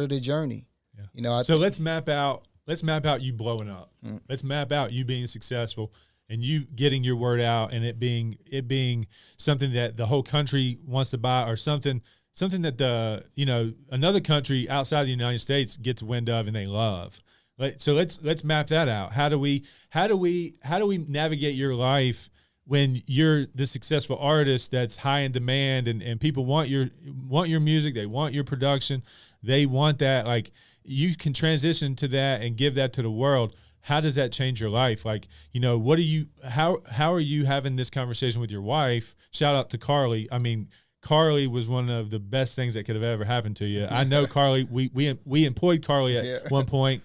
the journey. Yeah. So let's map out you blowing up. Let's map out you being successful and you getting your word out, and it being something that the whole country wants to buy, or something that another country outside the United States gets wind of and they love. So let's map that out. How do we navigate your life when you're the successful artist that's high in demand, and people want your music, they want your production, they want that. Like, you can transition to that and give that to the world. How does that change your life? Like, how are you having this conversation with your wife? Shout out to Carly. I mean, Carly was one of the best things that could have ever happened to you. I know Carly. We employed Carly at one point.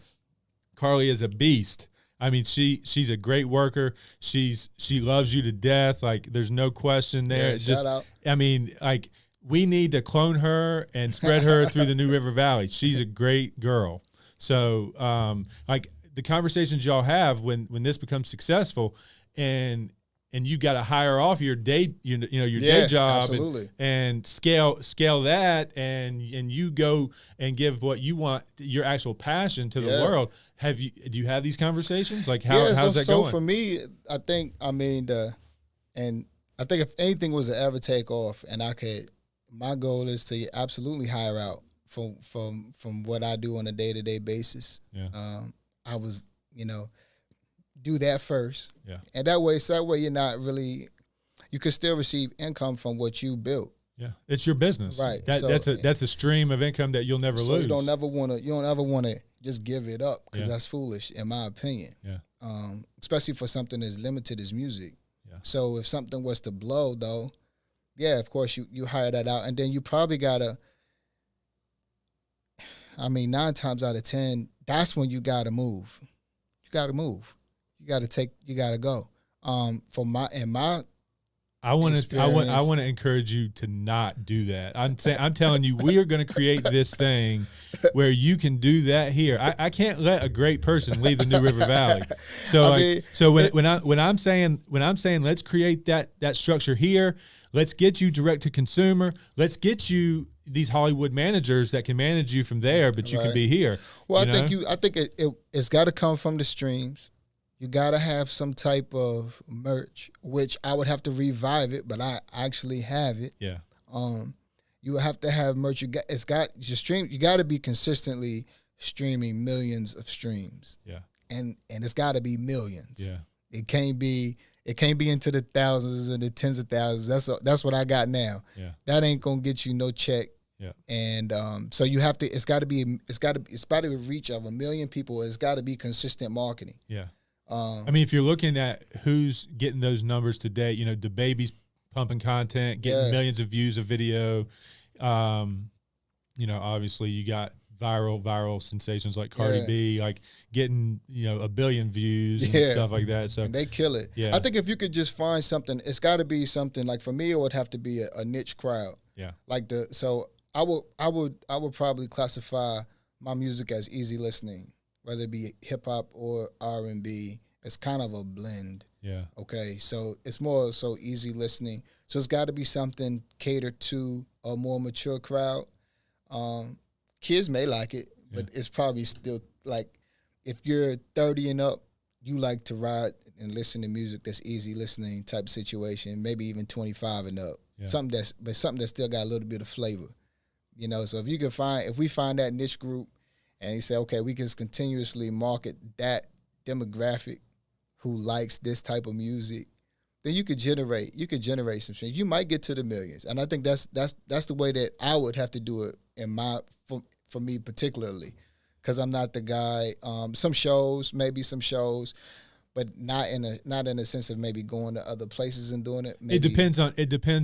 Carly is a beast. I mean, she's a great worker. She loves you to death. Like, there's no question there. Yeah, shout out. I mean, like, we need to clone her and spread her through the new River Valley. She's a great girl. So, like, the conversations y'all have when this becomes successful, and you got to hire off your day, day job, and scale that, and you go and give what you want, your actual passion, to the world. Do you have these conversations? Like, how's that going? So for me, I think if anything was to ever take off, and my goal is to absolutely hire out from what I do on a day-to-day basis. Yeah. I was, do that first. Yeah. And that way you're not really, you can still receive income from what you built. Yeah. It's your business. Right. That's a stream of income that you'll never lose. You don't ever want to just give it up, because that's foolish, in my opinion. Yeah. Especially for something as limited as music. Yeah. So if something was to blow, though, of course you hire that out, and then you probably gotta, 9 times out of 10, that's when you gotta move. You gotta move. You gotta go. I want to encourage you to not do that. I'm telling you, we are going to create this thing where you can do that here. I can't let a great person leave the New River Valley. So when I'm saying let's create that structure here, let's get you direct to consumer. Let's get you these Hollywood managers that can manage you from there, but you can be here. Well, I think it's got to come from the streams. You got to have some type of merch, which I would have to revive it, but I actually have it. Yeah. You have to have merch. You got to be consistently streaming millions of streams. Yeah. And it's got to be millions. Yeah. It can't be into the thousands and the tens of thousands. That's what I got now. Yeah. That ain't gonna get you no check. Yeah. And so you have to. It's got to be a reach of 1 million people. It's got to be consistent marketing. Yeah. I mean, if you're looking at who's getting those numbers today, you know, DaBaby's pumping content, getting millions of views of video. You know, obviously you got viral sensations like Cardi B, like getting, you know, 1 billion views and stuff like that. So and they kill it. Yeah. I think if you could just find something, it's got to be something like, for me, it would have to be a niche crowd. Yeah. Like so I would probably classify my music as easy listening, whether it be hip hop or R&B. It's kind of a blend. Yeah. Okay. So it's more so easy listening. So it's got to be something catered to a more mature crowd. Kids may like it, but it's probably still like, if you're 30 and up, you like to ride and listen to music that's easy listening type situation, maybe even 25 and up. Yeah. Something that still got a little bit of flavor. You know, so if we find that niche group and you say, okay, we can continuously market that demographic who likes this type of music, then you could generate some streams. You might get to the millions. And I think that's the way that I would have to do it for me particularly, because I'm not the guy. Some shows, but not in a sense of maybe going to other places and doing it. Maybe. It depends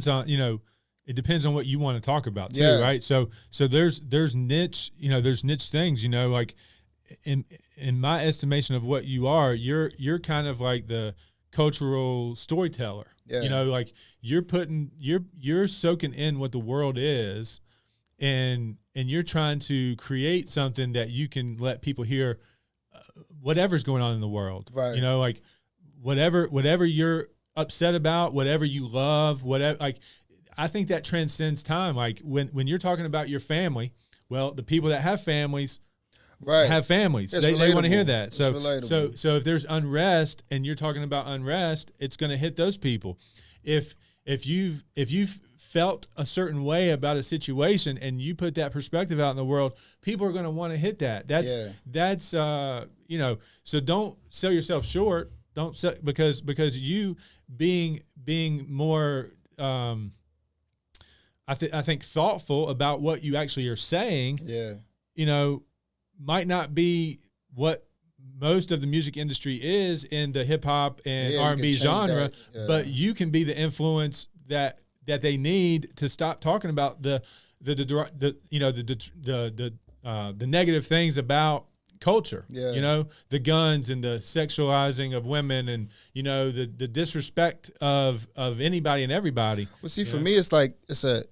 on what you want to talk about too, right? So there's niche, there's niche things, like in my estimation of what you are, you're kind of like the cultural storyteller. Yeah. Like you're soaking in what the world is, and you're trying to create something that you can let people hear whatever's going on in the world. Right. Like whatever you're upset about, whatever you love, whatever, like I think that transcends time. Like when you're talking about your family, well, the people that have families have families. They want to hear that. So if there's unrest and you're talking about unrest, it's going to hit those people. If you've felt a certain way about a situation and you put that perspective out in the world, people are going to want to hit that. That's so don't sell yourself short. Don't sell, because you being more I think thoughtful about what you actually are saying. Yeah. Might not be what most of the music industry is in the hip hop and R&B genre, but you can be the influence that they need to stop talking about the negative things about culture. Yeah. The guns and the sexualizing of women and the disrespect of anybody and everybody. Well, see, for me, it's like you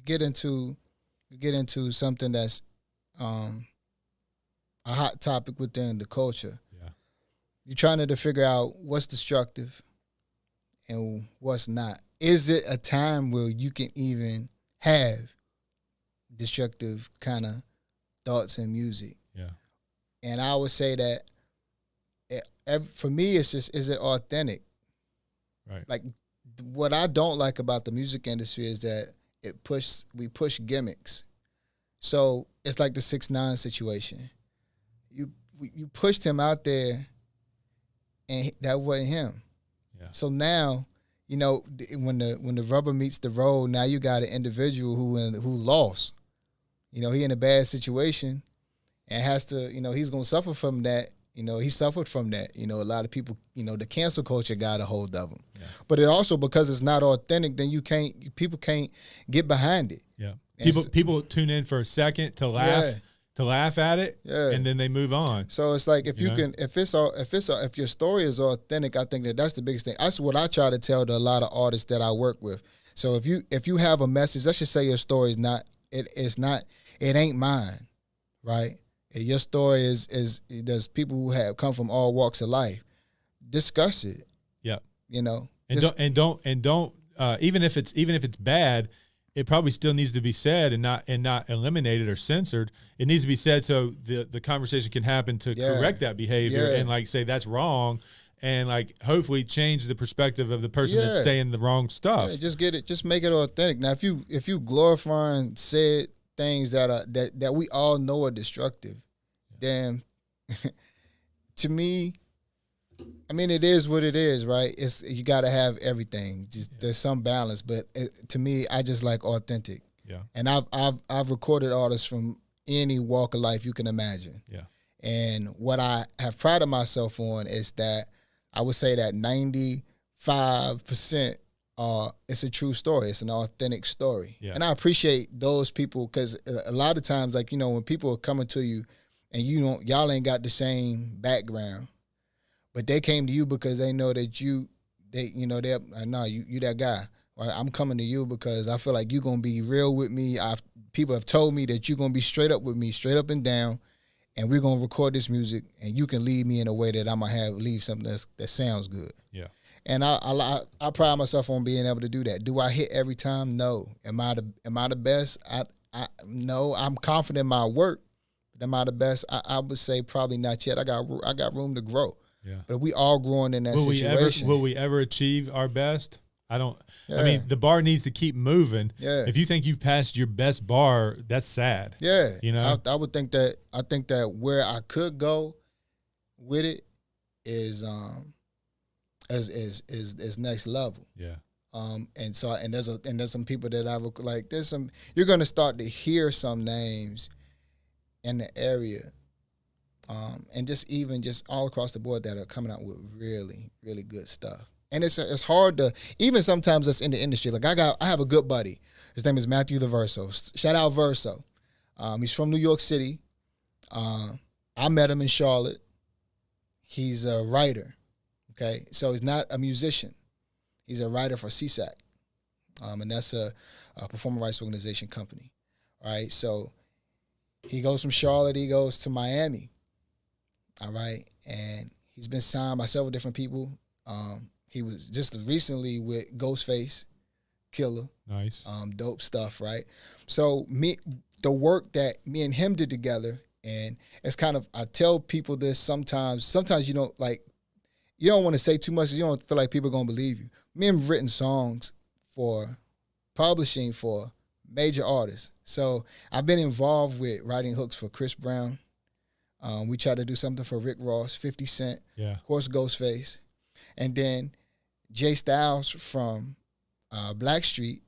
get into something that's a hot topic within the culture. Yeah. You're trying to figure out what's destructive and what's not. Is it a time where you can even have destructive kind of thoughts in music? Yeah. And I would say that for me, it's just, is it authentic? Right. Like, what I don't like about the music industry is that we push gimmicks. So it's like the 6ix9ine situation. You pushed him out there, and that wasn't him. Yeah. So now, when the rubber meets the road, now you got an individual who lost. He in a bad situation, and has to. He's gonna suffer from that. He suffered from that. A lot of people. The cancel culture got a hold of him. Yeah. But it also, because it's not authentic, then people can't get behind it. Yeah. People tune in for a second to laugh at it, and then they move on. So it's like if your story is authentic, I think that's the biggest thing. That's what I try to tell to a lot of artists that I work with. So if you have a message, let's just say your story it ain't mine, right? Your story is there's people who have come from all walks of life. Discuss it. Yeah. And don't even if it's bad, it probably still needs to be said and not eliminated or censored. It needs to be said so the conversation can happen to correct that behavior and like say that's wrong and like hopefully change the perspective of the person that's saying the wrong stuff. Yeah, just make it authentic. Now if you glorifying said things that we all know are destructive, then to me, I mean, it is what it is, right? You got to have everything. There's some balance, but to me, I just like authentic. Yeah. And I've recorded artists from any walk of life you can imagine. Yeah. And what I have prided myself on is that I would say that 95% it's a true story. It's an authentic story. Yeah. And I appreciate those people because a lot of times, like, you know, when people are coming to you and y'all ain't got the same background, but they came to you because they know that you that guy. Right? I'm coming to you because I feel like you're going to be real with me. People have told me that you're going to be straight up with me, straight up and down, and we're going to record this music, and you can lead me in a way that I'm going to leave something that sounds good. Yeah. And I pride myself on being able to do that. Do I hit every time? No. Am I the best? No. I'm confident in my work. But am I the best? I would say probably not yet. I got room to grow. Yeah. But we all growing in that situation. Will we ever achieve our best? I don't. Yeah. I mean, the bar needs to keep moving. Yeah. If you think you've passed your best bar, that's sad. Yeah. You know. I would think that. I think that where I could go with it is next level. Yeah. And there's some people that I've like. You're gonna start to hear some names in the area. And just all across the board that are coming out with really, really good stuff. And it's hard to, even sometimes that's in the industry. Like I have a good buddy. His name is Matthew the Verso. Shout out Verso. He's from New York City. I met him in Charlotte. He's a writer. Okay, so he's not a musician. He's a writer for CSAC, and that's a performing rights organization company. All right, so he goes from Charlotte. He goes to Miami. All right, and he's been signed by several different people. He was just recently with Ghostface, Killer. Nice. Dope stuff, right? So the work that me and him did together, and it's kind of, I tell people this sometimes you don't want to say too much. You don't feel like people are going to believe you. Me and him written songs for publishing for major artists. So I've been involved with writing hooks for Chris Brown. We tried to do something for Rick Ross, 50 Cent, of course, Ghostface. And then Jay Styles from Blackstreet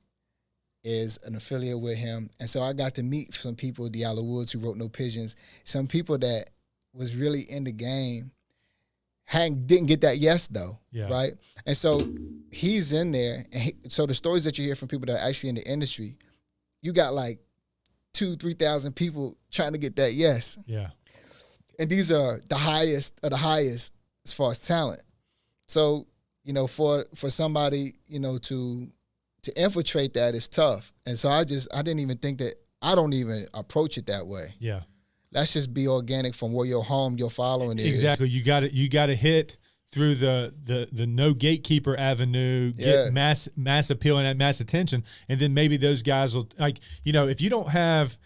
is an affiliate with him. And so I got to meet some people, Diallo Woods, who wrote No Pigeons, some people that was really in the game, didn't get that yes, though, right? And so he's in there. And so the stories that you hear from people that are actually in the industry, you got like 2,000-3,000 people trying to get that yes. Yeah. And these are the highest of the highest as far as talent. So, you know, for somebody, you know, to infiltrate that is tough. And so I didn't even think that, I don't even approach it that way. Yeah. Let's just be organic from where your following is. Exactly. You got to hit through the no gatekeeper avenue, get mass appeal and mass attention, and then maybe those guys will, like, you know, if you don't have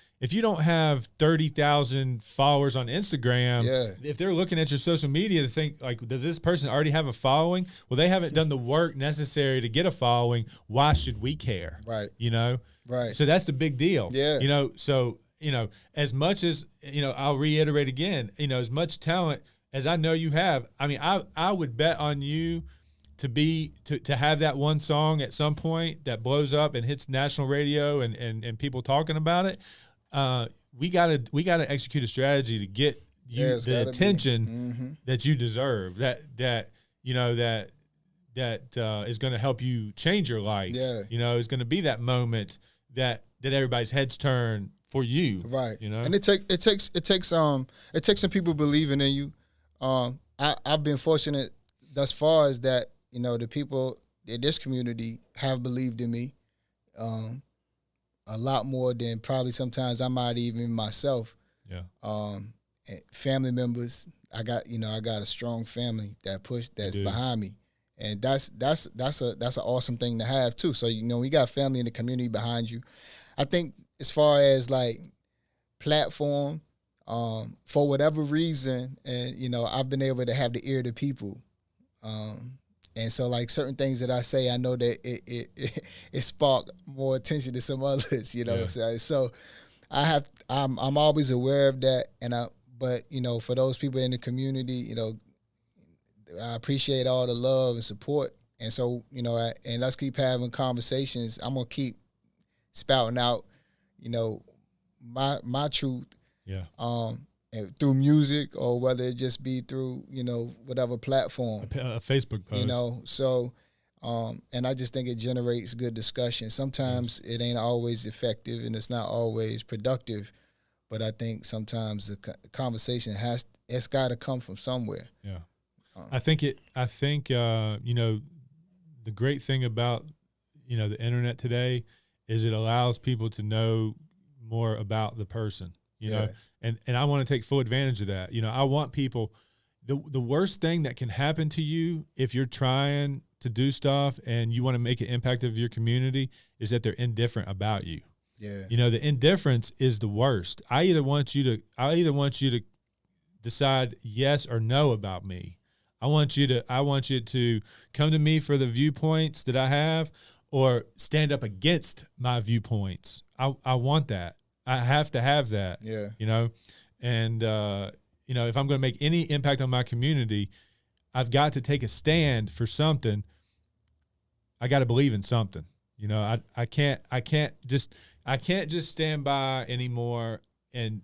30,000 followers on Instagram, if they're looking at your social media to think, like, does this person already have a following? Well, they haven't done the work necessary to get a following. Why should we care? Right. You know? Right. So that's the big deal. Yeah. You know, so, you know, as much as, you know, I'll reiterate again, you know, as much talent as I know you have, I mean, I would bet on you to have that one song at some point that blows up and hits national radio and people talking about it. We gotta execute a strategy to get you the attention that you deserve. That you know that is going to help you change your life. Yeah. You know, it's going to be that moment that everybody's heads turn for you. Right. You know, and it takes some people believing in you. I've been fortunate thus far as that, you know, the people in this community have believed in me. A lot more than probably sometimes I might even myself. Yeah. Family members, I got a strong family that's behind me. And that's an awesome thing to have too. So, you know, we got family in the community behind you. I think as far as like platform, for whatever reason, and you know, I've been able to have the ear to people. And so like certain things that I say, I know that it sparked more attention to some others, you know. Yeah. So I'm always aware of that, but you know, for those people in the community, you know, I appreciate all the love and support. And so, you know, and let's keep having conversations. I'm gonna keep spouting out, you know, my truth. Yeah. And through music, or whether it just be through, you know, whatever platform. A Facebook post. You know, so, and I just think it generates good discussion. Sometimes it ain't always effective and it's not always productive, but I think sometimes the conversation it's got to come from somewhere. Yeah. I think, you know, the great thing about, you know, the internet today is it allows people to know more about the person, you know, and I want to take full advantage of that. You know, I want people, the worst thing that can happen to you if you're trying to do stuff and you want to make an impact of your community is that they're indifferent about you. Yeah. You know, the indifference is the worst. I either want you to decide yes or no about me. I want you to come to me for the viewpoints that I have, or stand up against my viewpoints. I want that. I have to have that. Yeah. You know, and you know, if I'm going to make any impact on my community, I've got to take a stand for something. I got to believe in something. You know, I can't just stand by anymore and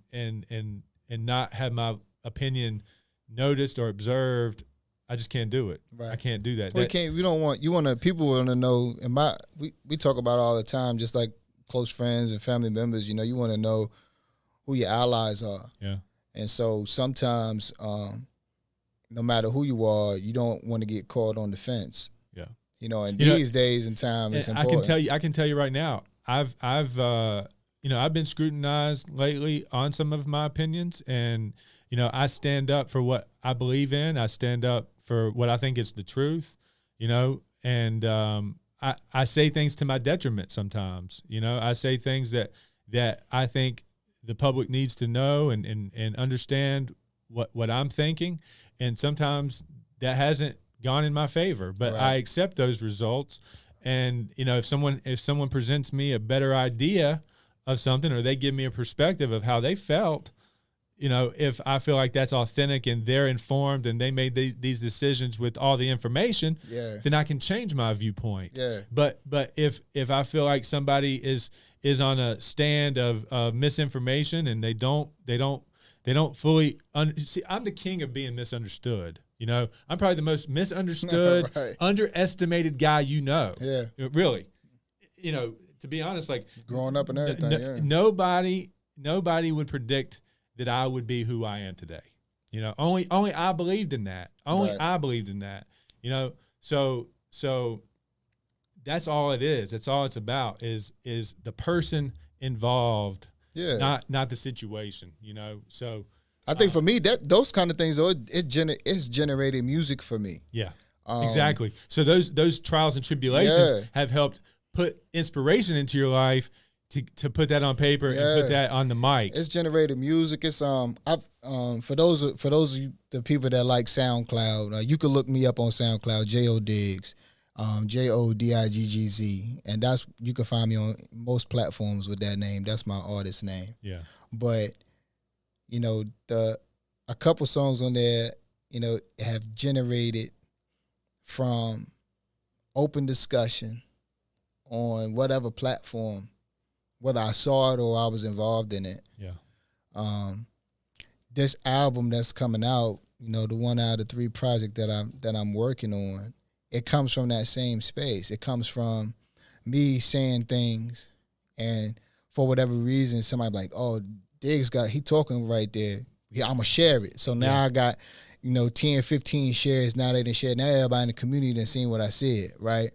not have my opinion noticed or observed. I just can't do it. Right. I can't do that. People want to know, and we talk about it all the time, just like close friends and family members, you know, you want to know who your allies are. Yeah. And so sometimes, no matter who you are, you don't want to get caught on the fence. Yeah. You know, and these days and time, it's important. I can tell you right now, I've been scrutinized lately on some of my opinions, and, you know, I stand up for what I believe in. I stand up for what I think is the truth, you know, and I say things to my detriment sometimes. You know, I say things that I think the public needs to know and understand what I'm thinking, and sometimes that hasn't gone in my favor, but right. I accept those results. And, you know, if someone presents me a better idea of something, or they give me a perspective of how they felt, you know, if I feel like that's authentic and they're informed and they made these decisions with all the information, then I can change my viewpoint. Yeah. But if I feel like somebody is on a stand of misinformation and they don't fully see, I'm the king of being misunderstood. You know, I'm probably the most misunderstood, right. underestimated guy you know. Yeah. Really. You know, to be honest, like growing up and everything. Nobody would predict that I would be who I am today. You know, only I believed in that. Only right. I believed in that. You know, so that's all it is. That's all it's about is the person involved. Yeah. Not the situation, you know. So I think for me that those kind of things though, it's generated music for me. Yeah. Exactly. So those trials and tribulations have helped put inspiration into your life to put that on paper and put that on the mic. It's generated music. It's for those of you, the people that like SoundCloud, you can look me up on SoundCloud, J.O. Diggz, J.O. Diggz, and you can find me on most platforms with that name. That's my artist name. Yeah. But you know, a couple songs on there, you know, have generated from open discussion on whatever platform, whether I saw it or I was involved in it. Yeah. This album that's coming out, you know, the 1 out of 3 project that I'm working on, it comes from that same space. It comes from me saying things, and for whatever reason, somebody like, oh, Diggz he talking right there. Yeah, I'm gonna share it. So now I got, you know, 10, 15 shares. Now they didn't share. Now everybody in the community done seen what I said, right?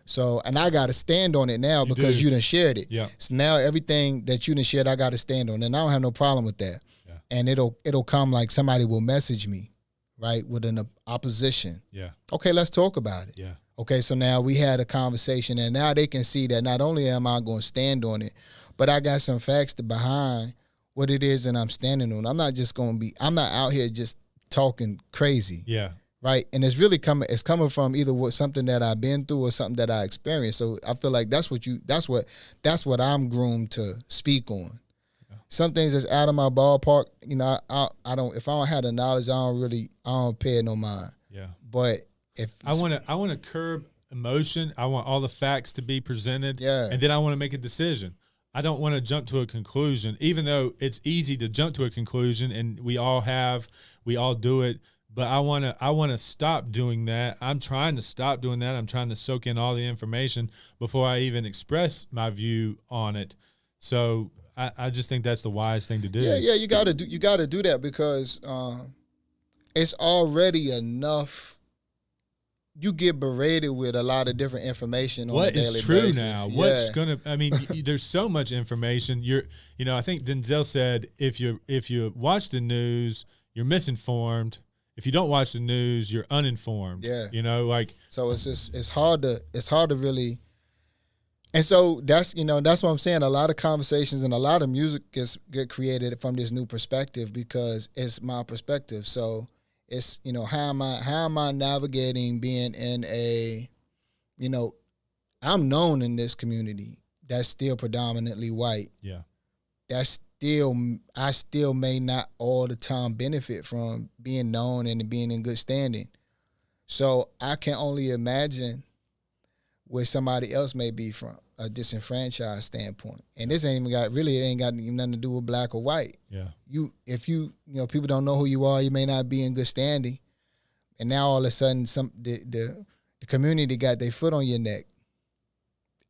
So, and I got to stand on it now because you done shared it. Yeah. So now everything that you done shared, I got to stand on, and I don't have no problem with that. Yeah. And it'll come like somebody will message me, right, with an opposition. Yeah. Okay, let's talk about it. Yeah. Okay, so now we had a conversation, and now they can see that not only am I going to stand on it, but I got some facts to behind what it is that I'm standing on. I'm not out here just talking crazy. Yeah. Right. And it's coming from either something that I've been through or something that I experienced. So I feel like that's what I'm groomed to speak on. Yeah. Some things that's out of my ballpark, you know, I don't, if I don't have the knowledge, I don't pay it no mind. Yeah. But if I want to curb emotion, I want all the facts to be presented. Yeah. And then I want to make a decision. I don't want to jump to a conclusion, even though it's easy to jump to a conclusion, and we all do it. But I want to stop doing that. I'm trying to stop doing that. I'm trying to soak in all the information before I even express my view on it. So I just think that's the wise thing to do. Yeah, you got to do that because it's already enough. You get berated with a lot of different information on a daily basis. What is true now? Yeah. What's gonna? I mean, there's so much information. I think Denzel said if you watch the news, you're misinformed. If you don't watch the news, you're uninformed. Yeah. So it's hard to really. And so that's what I'm saying. A lot of conversations and a lot of music get created from this new perspective because it's my perspective. So it's, how am I navigating being in I'm known in this community that's still predominantly white. Yeah. I still may not all the time benefit from being known and being in good standing. So I can only imagine where somebody else may be from a disenfranchised standpoint. And this ain't got nothing to do with black or white. Yeah. If people don't know who you are, you may not be in good standing. And now all of a sudden the community got their foot on your neck.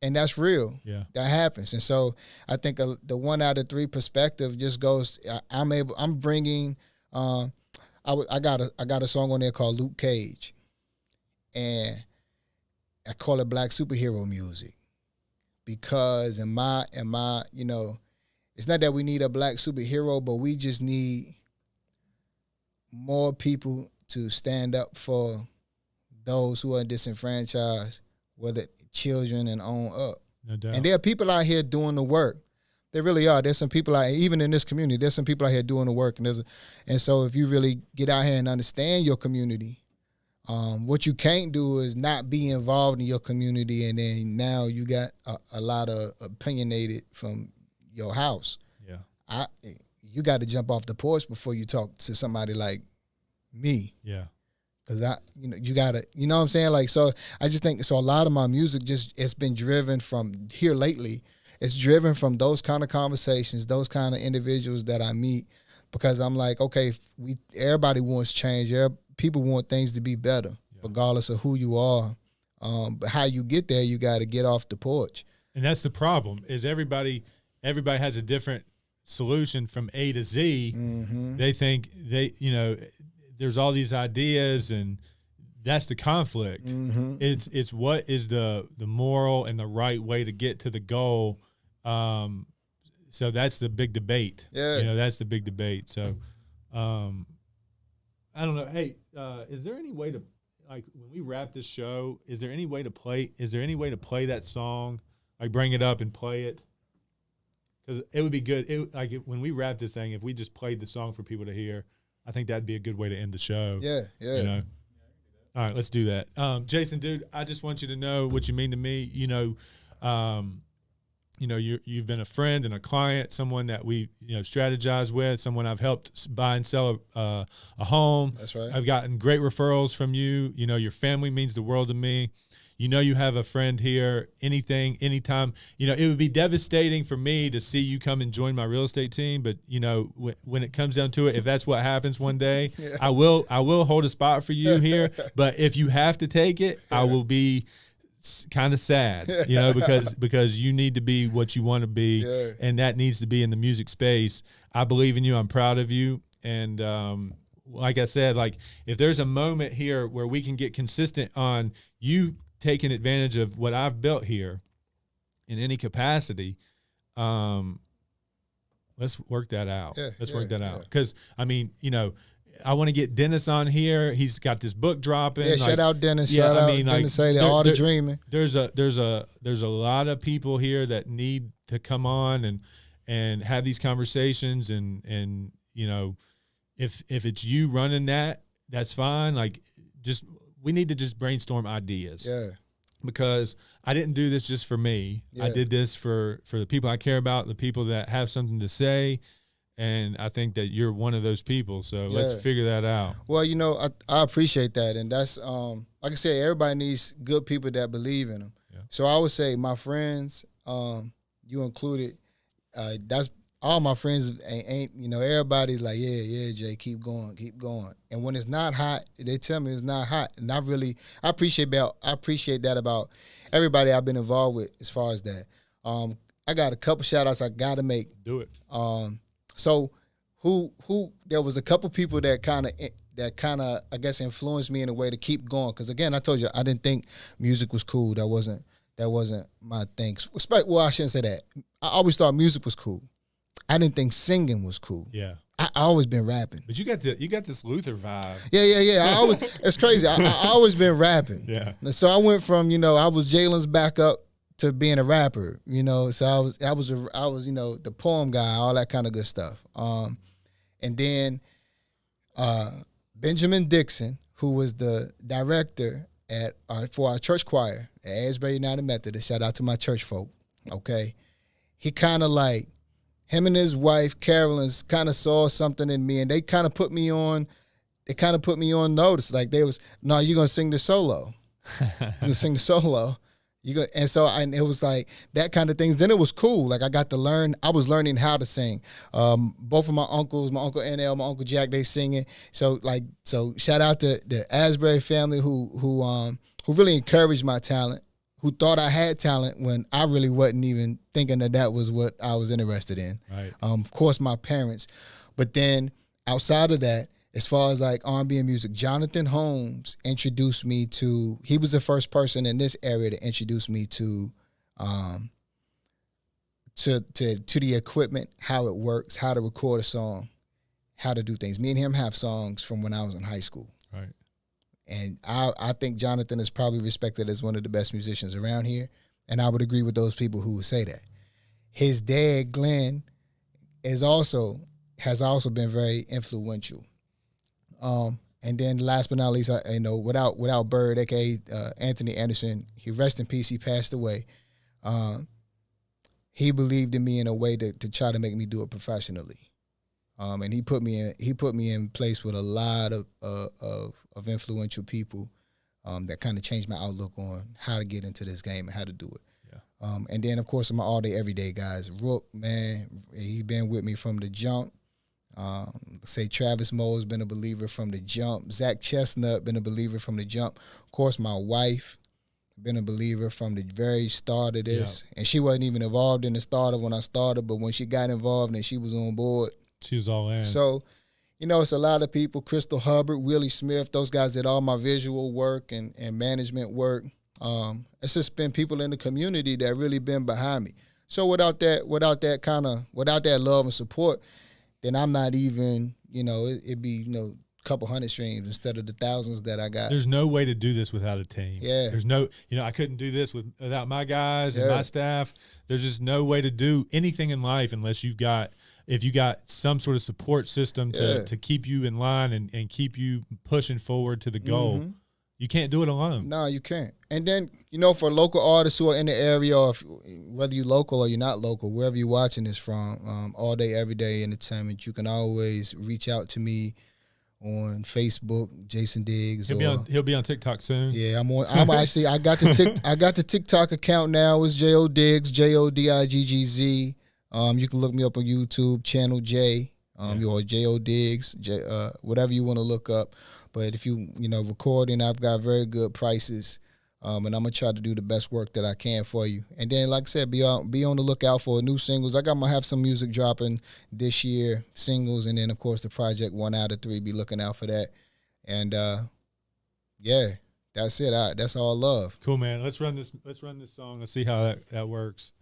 And that's real. Yeah, that happens. And so I think the 1 out of 3 perspective just goes. I'm bringing. I got a song on there called Luke Cage, and I call it Black superhero music because it's not that we need a black superhero, but we just need more people to stand up for those who are disenfranchised, whether children and on up. No doubt. And there are people out here doing the work. There really are. There's some people out, even in this community, there's some people out here doing the work. And so if you really get out here and understand your community, what you can't do is not be involved in your community, and then now you got a lot of opinionated from your house. Yeah. You got to jump off the porch before you talk to somebody like me. Yeah. Cause you gotta, what I'm saying? Like, so I just think, so a lot of my music it's been driven from here lately. It's driven from those kind of conversations, those kind of individuals that I meet, because I'm like, okay, everybody wants change. People want things to be better, regardless of who you are. But how you get there, you got to get off the porch. And that's the problem is everybody has a different solution from A to Z. Mm-hmm. They think there's all these ideas, and that's the conflict. Mm-hmm. It's what is the moral and the right way to get to the goal. So that's the big debate. Yeah. That's the big debate. So I don't know. Hey, is there any way to, like, when we wrap this show, is there any way to play that song, like bring it up and play it? Because it would be good. When we wrap this thing, if we just played the song for people to hear, I think that'd be a good way to end the show. Yeah. All right, let's do that. Jason, dude, I just want you to know what you mean to me. You've been a friend and a client, someone that we strategize with, someone I've helped buy and sell a home. That's right. I've gotten great referrals from you. Your family means the world to me. You have a friend here, anything, anytime. It would be devastating for me to see you come and join my real estate team. But, when it comes down to it, if that's what happens one day, yeah. I will hold a spot for you here. But if you have to take it, I will be kind of sad, because you need to be what you want to be. Yeah. And that needs to be in the music space. I believe in you. I'm proud of you. And like I said, if there's a moment here where we can get consistent on you taking advantage of what I've built here in any capacity, let's work that out. Let's work that out. Because, I want to get Dennis on here. He's got this book dropping. Yeah, shout out Dennis. Shout out Dennis. Say that all the dreaming. There's a lot of people here that need to come on and have these conversations and you know, if it's you running that's fine. Like, we need to just brainstorm ideas. Yeah. Because I didn't do this just for me. Yeah. I did this for the people I care about, the people that have something to say. And I think that you're one of those people. So let's figure that out. Well, you know, I appreciate that. And that's, like I said, everybody needs good people that believe in them. Yeah. So I would say my friends, you included, that's all my friends ain't, you know, everybody's like, yeah, Jay, keep going. And when it's not hot, they tell me it's not hot. And I appreciate that about everybody I've been involved with as far as that. I got a couple shout outs I got to make. Do it. So who there was a couple people that kind of I guess influenced me in a way to keep going, because again I told you I didn't think music was cool. That wasn't my thing. Well, I shouldn't say that. I always thought music was cool. I didn't think singing was cool. Yeah. I always been rapping. But you got this Luther vibe. Yeah. It's crazy. I always been rapping. Yeah. So I went from, you know, I was Jalen's backup to being a rapper, you know. So I was you know, the poem guy, all that kind of good stuff. And then Benjamin Dixon, who was the director for our church choir at Asbury United Methodist. Shout out to my church folk. Okay, he kind of like, him and his wife Carolyn's kind of saw something in me, and they kind of put me on. They kind of put me on notice. Like you're gonna sing the solo. You're gonna sing the solo. And it was like that kind of things. Then it was cool. Like I got to learn. I was learning how to sing. Both of my uncles, my Uncle NL, my Uncle Jack, they singing. So shout out to the Asbury family who really encouraged my talent, who thought I had talent when I really wasn't even thinking that was what I was interested in. Right. Of course, my parents. But then outside of that, as far as like R&B and music, Jonathan Holmes introduced me to, he was the first person in this area to introduce me to the equipment, how it works, how to record a song, how to do things. Me and him have songs from when I was in high school. Right. And I think Jonathan is probably respected as one of the best musicians around here. And I would agree with those people who would say that. His dad, Glenn, has also been very influential. And then last but not least, without Bird, aka Anthony Anderson, he rest in peace. He passed away. He believed in me in a way to try to make me do it professionally. And he put me in place with a lot of influential people that kind of changed my outlook on how to get into this game and how to do it. Yeah. And then of course my all day everyday guys, Rook, man, he been with me from the jump. Say Travis Moe's been a believer from the jump. Zach Chestnut been a believer from the jump. Of course, my wife been a believer from the very start of this. Yeah. And she wasn't even involved in the start of when I started, but when she got involved and she was on board, she was all in. So, you know, it's a lot of people. Crystal Hubbard, Willie Smith, those guys did all my visual work and management work. It's just been people in the community that really been behind me. So without that love and support, then I'm not even, you know, it'd be, you know, a couple hundred streams instead of the thousands that I got. There's no way to do this without a team. Yeah. There's no, you know, I couldn't do this without my guys and my staff. There's just no way to do anything in life unless if you got some sort of support system to keep you in line and keep you pushing forward to the goal. Mm-hmm. You can't do it alone. No, you can't. And then, you know, for local artists who are in the area, or whether you're local or you're not local, wherever you're watching this from, all day, every day entertainment, you can always reach out to me on Facebook, Jason Diggz. He'll be on TikTok soon. Yeah, I got the TikTok account now. It's J.O. Diggz, J-O-D-I-G-G-Z. You can look me up on YouTube, Channel J, or J.O. Diggz, whatever you want to look up. But if you recording, I've got very good prices, and I'm gonna try to do the best work that I can for you. And then, like I said, be on the lookout for new singles. I got have some music dropping this year, singles, and then of course the project 1 out of 3. Be looking out for that. And that's it. That's all love. Cool, man. Let's run this song. Let's see how that works.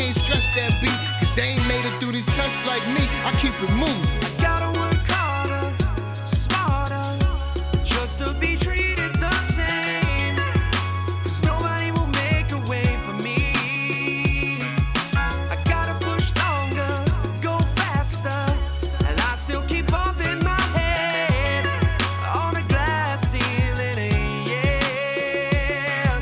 can't stress that beat, cause they ain't made it through this test like me. I keep it moving. I gotta work harder, smarter, just to be treated the same. Cause nobody will make a way for me. I gotta push longer, go faster, and I still keep bumping my head on the glass ceiling, yeah.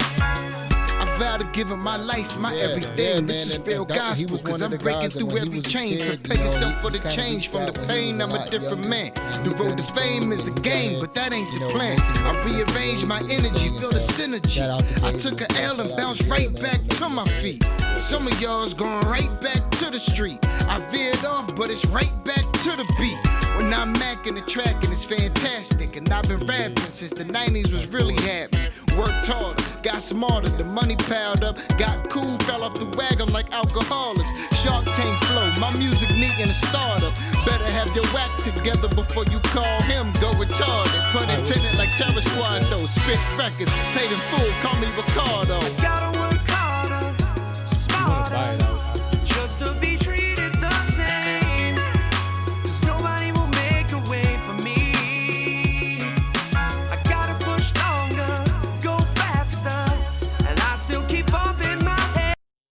I vow to give him my life, my everything. This is real gospel, cause I'm breaking through every chain. Prepare yourself for the change. From the pain, I'm a different man. The road to fame is a game, but that ain't the plan. I rearrange my energy, feel the synergy. I took a L and bounced right back to my feet. Some of y'all's going right back to the street. I veered off, but it's right back to the beat. When I'm macking the track and it's fantastic. And I've been rapping since the 90s was really happening. Worked harder, got smarter, the money piled up. Got cool, fell off the wagon like alcoholics. Shark Tank flow, my music neat in a startup. Better have your whack together before you call him go retarded. Pun intended like Terror Squad though. Spit records, paid in full, call me Ricardo. Gotta work harder, You want to buy it smarter,